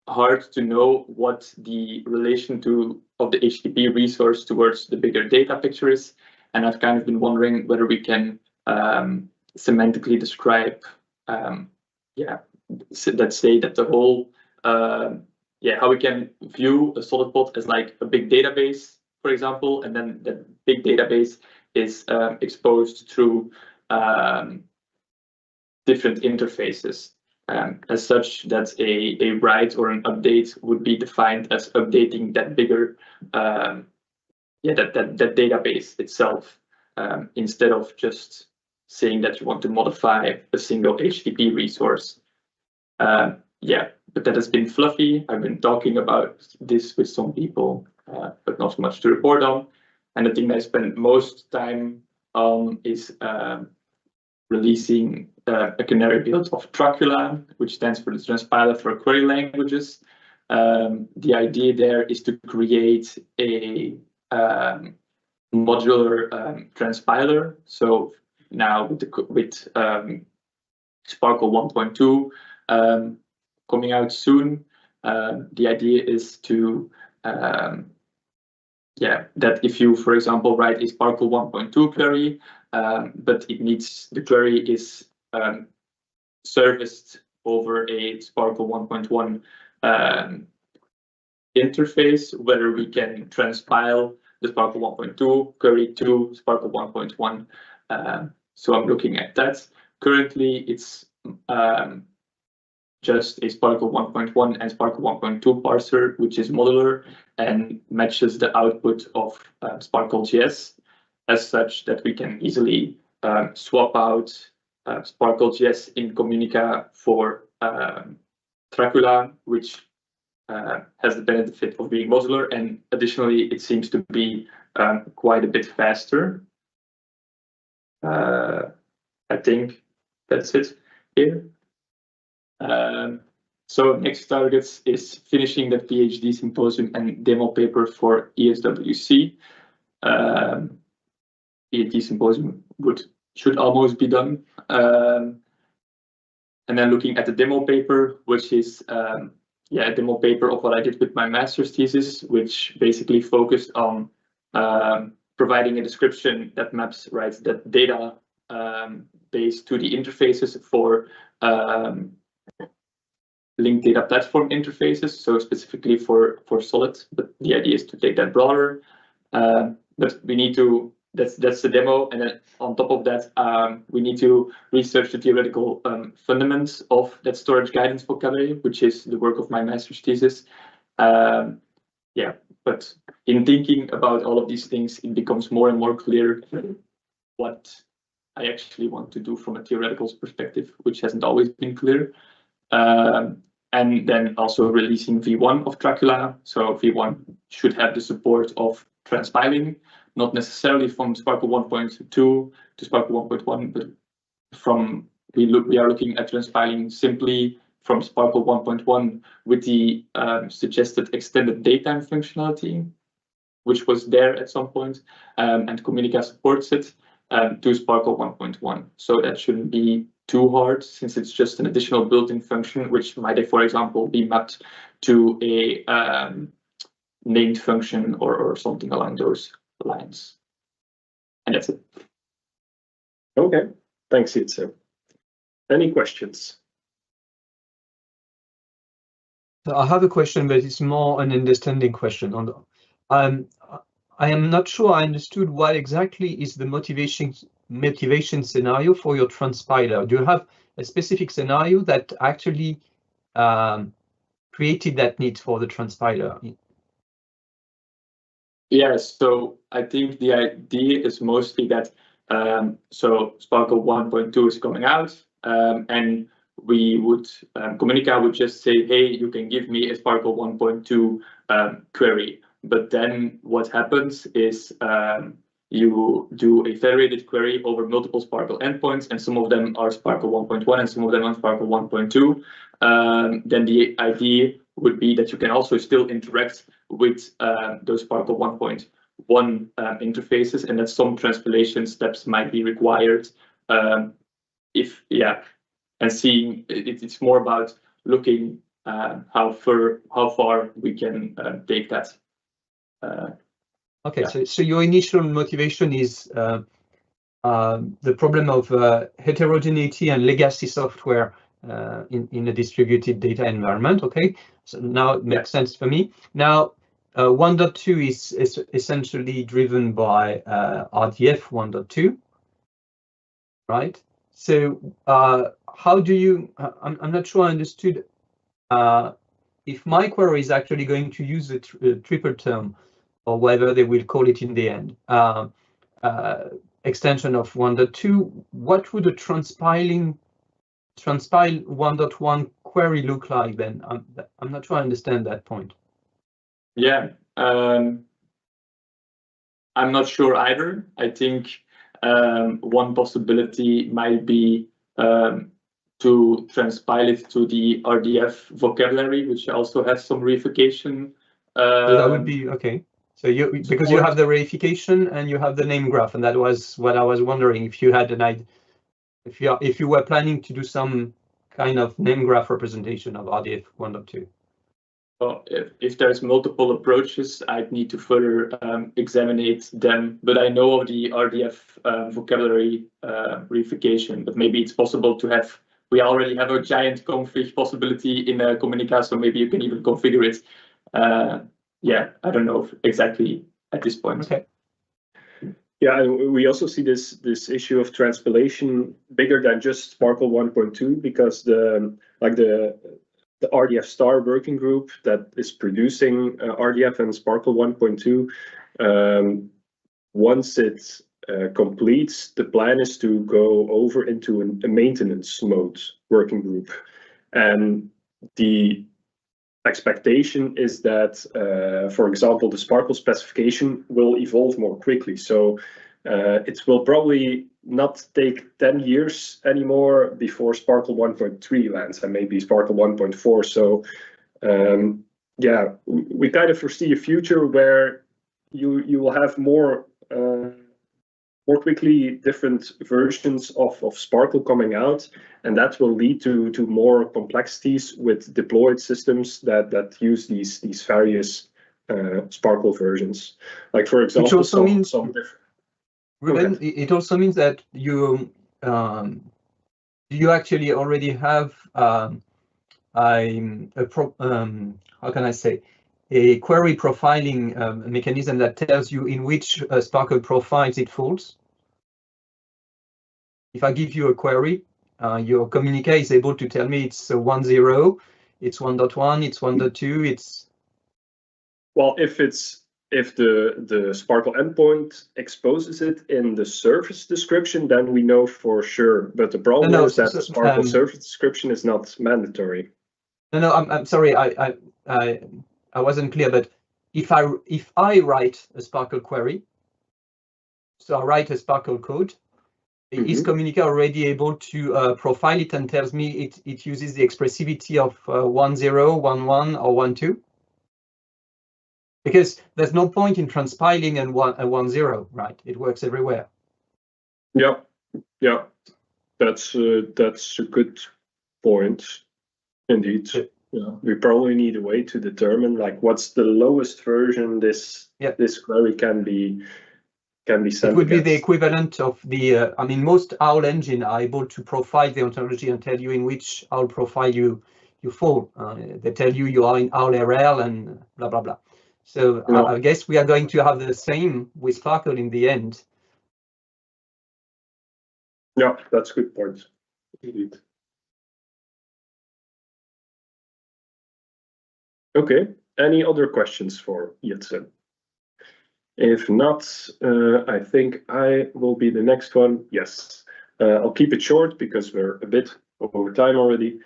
hard to know what the relation of the HTTP resource towards the bigger data picture is. And I've kind of been wondering whether we can semantically describe, let's say that the whole, how we can view a solid pod as like a big database, for example, and then the big database is exposed through different interfaces. As such, that a write or an update would be defined as updating that bigger, that database itself, instead of just saying that you want to modify a single HTTP resource. but that has been fluffy. I've been talking about this with some people, but not much to report on. And the thing I spent most time on is releasing a canary build of Dracula, which stands for the transpiler for query languages. The idea there is to create a modular transpiler. So now with Sparkle 1.2 coming out soon, the idea is to that if you, for example, write a Sparkle 1.2 query, but the query is serviced over a Sparkle 1.1 interface, whether we can transpile the Sparkle 1.2 query to Sparkle 1.1. So I'm looking at that. Currently, it's just a Sparkle 1.1 and Sparkle 1.2 parser, which is modular and matches the output of Sparkle.js as such that we can easily swap out Sparkle.js in Communica for Dracula, which has the benefit of being modular, and additionally, it seems to be quite a bit faster. I think that's it here. So next targets is finishing the PhD symposium and demo paper for ESWC. PhD symposium should almost be done. And then looking at the demo paper, which is a demo paper of what I did with my master's thesis, which basically focused on providing a description that maps that data base to the interfaces for linked data platform interfaces, so specifically for Solid, but the idea is to take that broader. But we need to, that's the demo, and then on top of that, we need to research the theoretical fundamentals of that storage guidance vocabulary, which is the work of my master's thesis. But in thinking about all of these things, it becomes more and more clear what I actually want to do from a theoretical perspective, which hasn't always been clear. And then also releasing V1 of Dracula. So V1 should have the support of transpiling, not necessarily from Sparkle 1.2 to Sparkle 1.1, but we are looking at transpiling simply from Sparkle 1.1 with the suggested extended daytime functionality, which was there at some point, and Communica supports it, to Sparkle 1.1. So that shouldn't be too hard, since it's just an additional built-in function, which might, for example, be mapped to a named function or something along those lines. And that's it. Okay, thanks, Jitse. Any questions? I have a question, but it's more an understanding question. I am not sure I understood what exactly is the motivation scenario for your transpiler. Do you have a specific scenario that actually created that need for the transpiler? Yes, so I think the idea is mostly that so Sparkle 1.2 is coming out, and we would Communica would just say, hey, you can give me a Sparkle 1.2 query. But then what happens is you do a federated query over multiple Sparkle endpoints, and some of them are Sparkle 1.1 and some of them are Sparkle 1.2. Then the idea would be that you can also still interact with those Sparkle 1.1 interfaces, and that some transpilation steps might be required. And seeing it's more about looking how far we can take that. Okay, yeah. So your initial motivation is the problem of heterogeneity and legacy software in a distributed data environment. Okay, so now it makes sense for me. Now 1.2 is essentially driven by RDF 1.2, right? So how do you, I'm not sure I understood if my query is actually going to use a triple term, or whether they will call it in the end, extension of 1.2, what would a transpile 1.1 query look like then? I'm not sure I understand that point. Yeah, I'm not sure either. I think one possibility might be to transpile it to the RDF vocabulary, which also has some reification. So that would be okay. So because you have the reification and you have the name graph, and that was what I was wondering if you had an idea, if you were planning to do some kind of name graph representation of RDF 1.2. Well, if there's multiple approaches, I'd need to further examine them. But I know of the RDF vocabulary reification, but maybe it's possible to have. We already have a giant config possibility in Communica, so maybe you can even configure it. Yeah, I don't know exactly at this point. Okay. Yeah, and we also see this issue of transpilation bigger than just Sparkle 1.2, because the RDF star working group that is producing RDF and Sparkle 1.2, once it completes, the plan is to go over into a maintenance mode working group. And the expectation is that, for example, the Sparkle specification will evolve more quickly. So it will probably not take 10 years anymore before Sparkle 1.3 lands, and maybe Sparkle 1.4. So yeah, we kind of foresee a future where you will have more quickly different versions of Sparkle coming out, and that will lead to more complexities with deployed systems that use these various Sparkle versions. Like, for example, which also means, some different. Ruben, it also means that you actually already have how can I say, a query profiling mechanism that tells you in which Sparkle profiles it falls. If I give you a query, your Communica is able to tell me it's 1.0, it's 1.1, it's 1.2, it's. Well, if the Sparkle endpoint exposes it in the service description, then we know for sure. But the problem is that the Sparkle service description is not mandatory. No, I'm sorry, I wasn't clear. But if I write a Sparkle query, so I write a Sparkle code, is Communica already able to profile it and tells me it uses the expressivity of 1.0, 1.1, or 1.2? Because there's no point in transpiling and 1.0, right? It works everywhere. Yeah, that's a good point, indeed. Yeah, we probably need a way to determine like what's the lowest version this query can be sent. It would be the equivalent of the. I mean, most OWL engine are able to profile the ontology and tell you in which OWL profile you fall. They tell you are in OWL RL and blah blah blah. So I guess we are going to have the same with Sparkle in the end. Yeah, that's a good point, indeed. Okay, any other questions for Jitse? If not, I think I will be the next one. Yes, I'll keep it short because we're a bit over time already.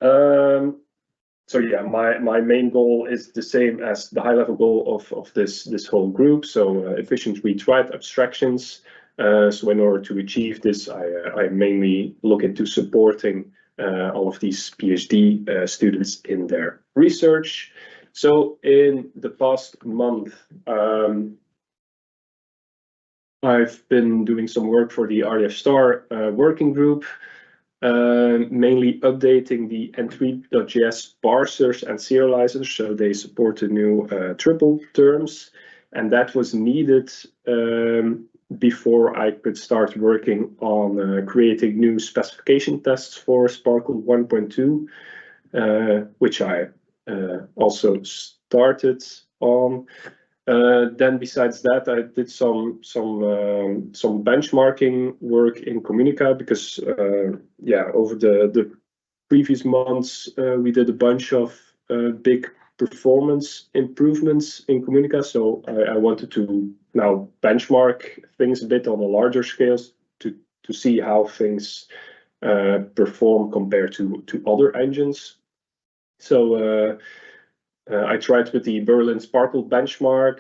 So yeah, my main goal is the same as the high-level goal of this whole group. So efficient read-write abstractions. So in order to achieve this, I mainly look into supporting all of these PhD students in their research. So in the past month, I've been doing some work for the RDF star working group. Mainly updating the N3.js parsers and serializers, so they support the new triple terms, and that was needed before I could start working on creating new specification tests for Sparkle 1.2, which I also started on. Then besides that, I did some benchmarking work in Communica because over the previous months we did a bunch of big performance improvements in Communica. So I wanted to now benchmark things a bit on a larger scale to see how things perform compared to other engines So I tried with the Berlin Sparkle benchmark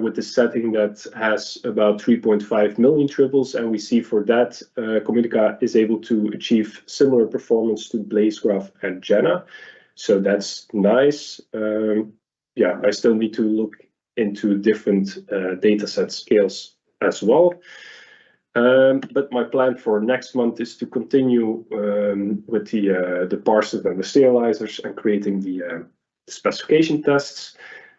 with the setting that has about 3.5 million triples, and we see for that Communica is able to achieve similar performance to Blazegraph and Jenna. So that's nice. Yeah, I still need to look into different dataset scales as well. But my plan for next month is to continue with the parsers and the serializers and creating the specification tests.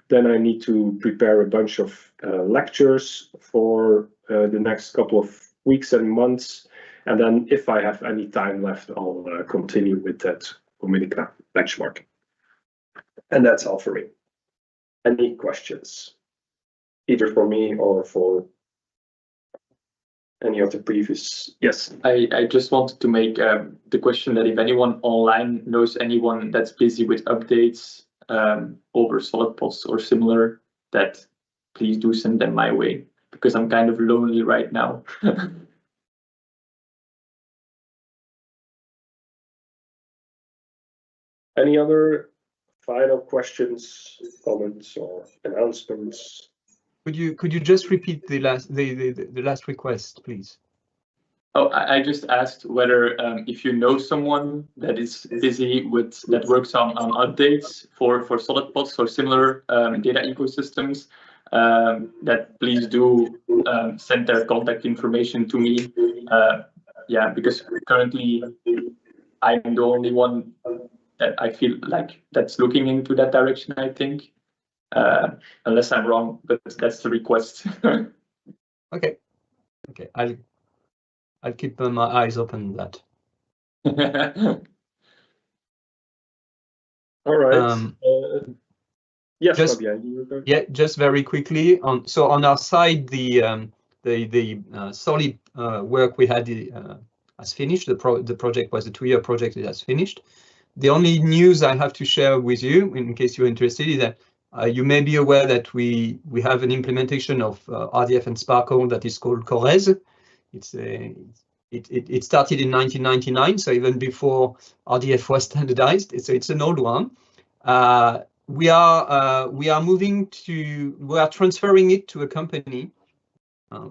Then I need to prepare a bunch of lectures for the next couple of weeks and months. And then if I have any time left, I'll continue with that Communica benchmark. And that's all for me. Any questions? Either for me or for any of the previous? Yes. I just wanted to make the question that if anyone online knows anyone that's busy with updates over SolidPods or similar, that please do send them my way, because I'm kind of lonely right now. Any other final questions, comments, or announcements? Could you just repeat the last request, please? Oh, I just asked whether if you know someone that is busy with that works on updates for SolidPods or similar data ecosystems, that please do send their contact information to me. Yeah, because currently I'm the only one that I feel like that's looking into that direction, I think. Unless I'm wrong, but that's the request. Okay. I'll keep my eyes open on that. All right. Yes, Fabian, yeah, just very quickly. On our side, the solid work we had has finished. The project was a 2-year project. It has finished. The only news I have to share with you, in case you're interested, is that you may be aware that we have an implementation of RDF and Sparkle that is called CoRES. It started in 1999, so even before RDF was standardized. It's an old one. We are transferring it to a company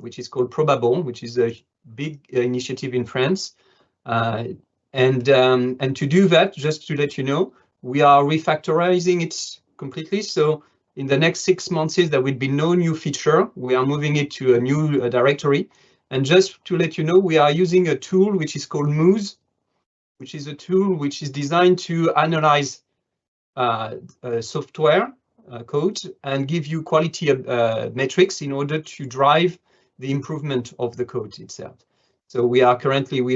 which is called Probable, which is a big initiative in France. And to do that, just to let you know, we are refactorizing it completely. So in the next 6 months, there will be no new feature. We are moving it to a new directory. And just to let you know, we are using a tool which is called Moose, which is a tool which is designed to analyze software code and give you quality metrics in order to drive the improvement of the code itself. So we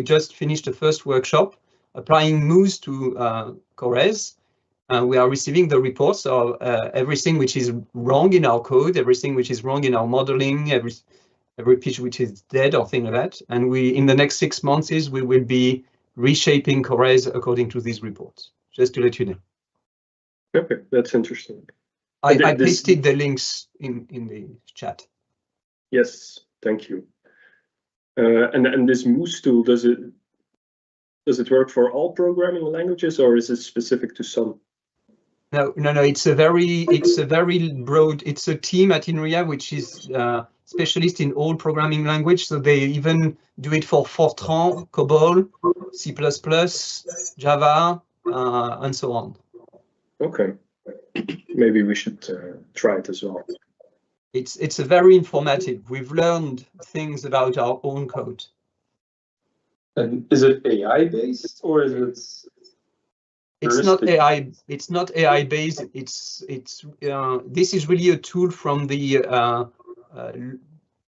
just finished the first workshop applying Moose to CoRES. We are receiving the reports of everything which is wrong in our code, everything which is wrong in our modeling, every pitch which is dead or thing like that. And in the next 6 months, we will be reshaping CoRES according to these reports, just to let you know. Okay, that's interesting. I pasted the links in the chat. Yes, thank you. And this Moose tool, does it work for all programming languages, or is it specific to some? No. It's a very broad. It's a team at INRIA which is specialist in all programming language. So they even do it for Fortran, COBOL, C++, Java, and so on. Okay, maybe we should try it as well. It's a very informative. We've learned things about our own code. And is it AI based or is it? It's not AI. It's not AI based. This is really a tool from the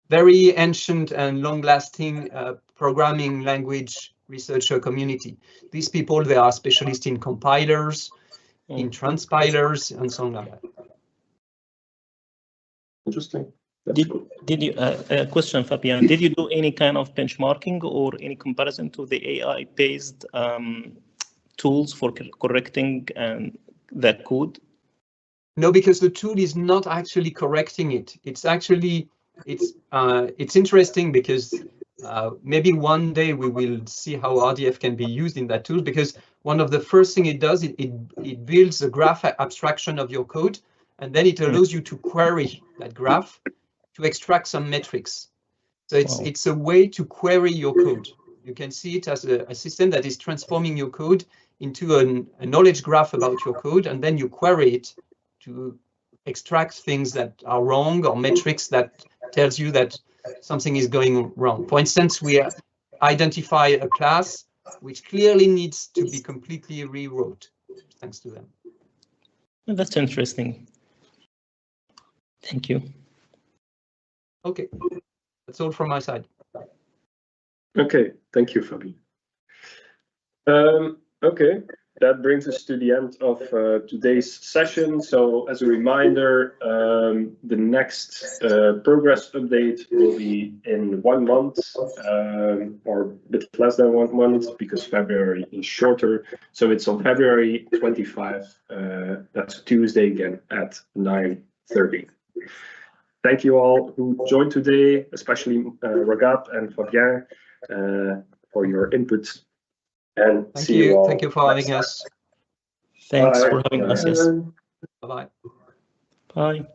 very ancient and long-lasting programming language researcher community. These people, they are specialists in compilers, in transpilers, and so on like that. Interesting. Did you question, Fabian? Did you do any kind of benchmarking or any comparison to the AI-based tools for correcting that code? No, because the tool is not actually correcting it. It's interesting because maybe one day we will see how RDF can be used in that tool, because one of the first thing it does, it builds a graph abstraction of your code, and then it allows you to query that graph to extract some metrics. So it's a way to query your code. You can see it as a system that is transforming your code into a knowledge graph about your code, and then you query it to extract things that are wrong or metrics that tells you that something is going wrong. For instance, we identify a class which clearly needs to be completely rewrote, thanks to them. That's interesting. Thank you. Okay, that's all from my side. Okay, thank you, Fabi. Okay, that brings us to the end of today's session. So as a reminder, the next progress update will be in 1 month, or a bit less than 1 month, because February is shorter. So it's on February 25, that's Tuesday again at 9:30. Thank you all who joined today, especially Ragab and Fabien, for your input. And Thank you. you all. Thank you for having us. Thanks Bye. for having us. Yes. Bye-bye. Bye.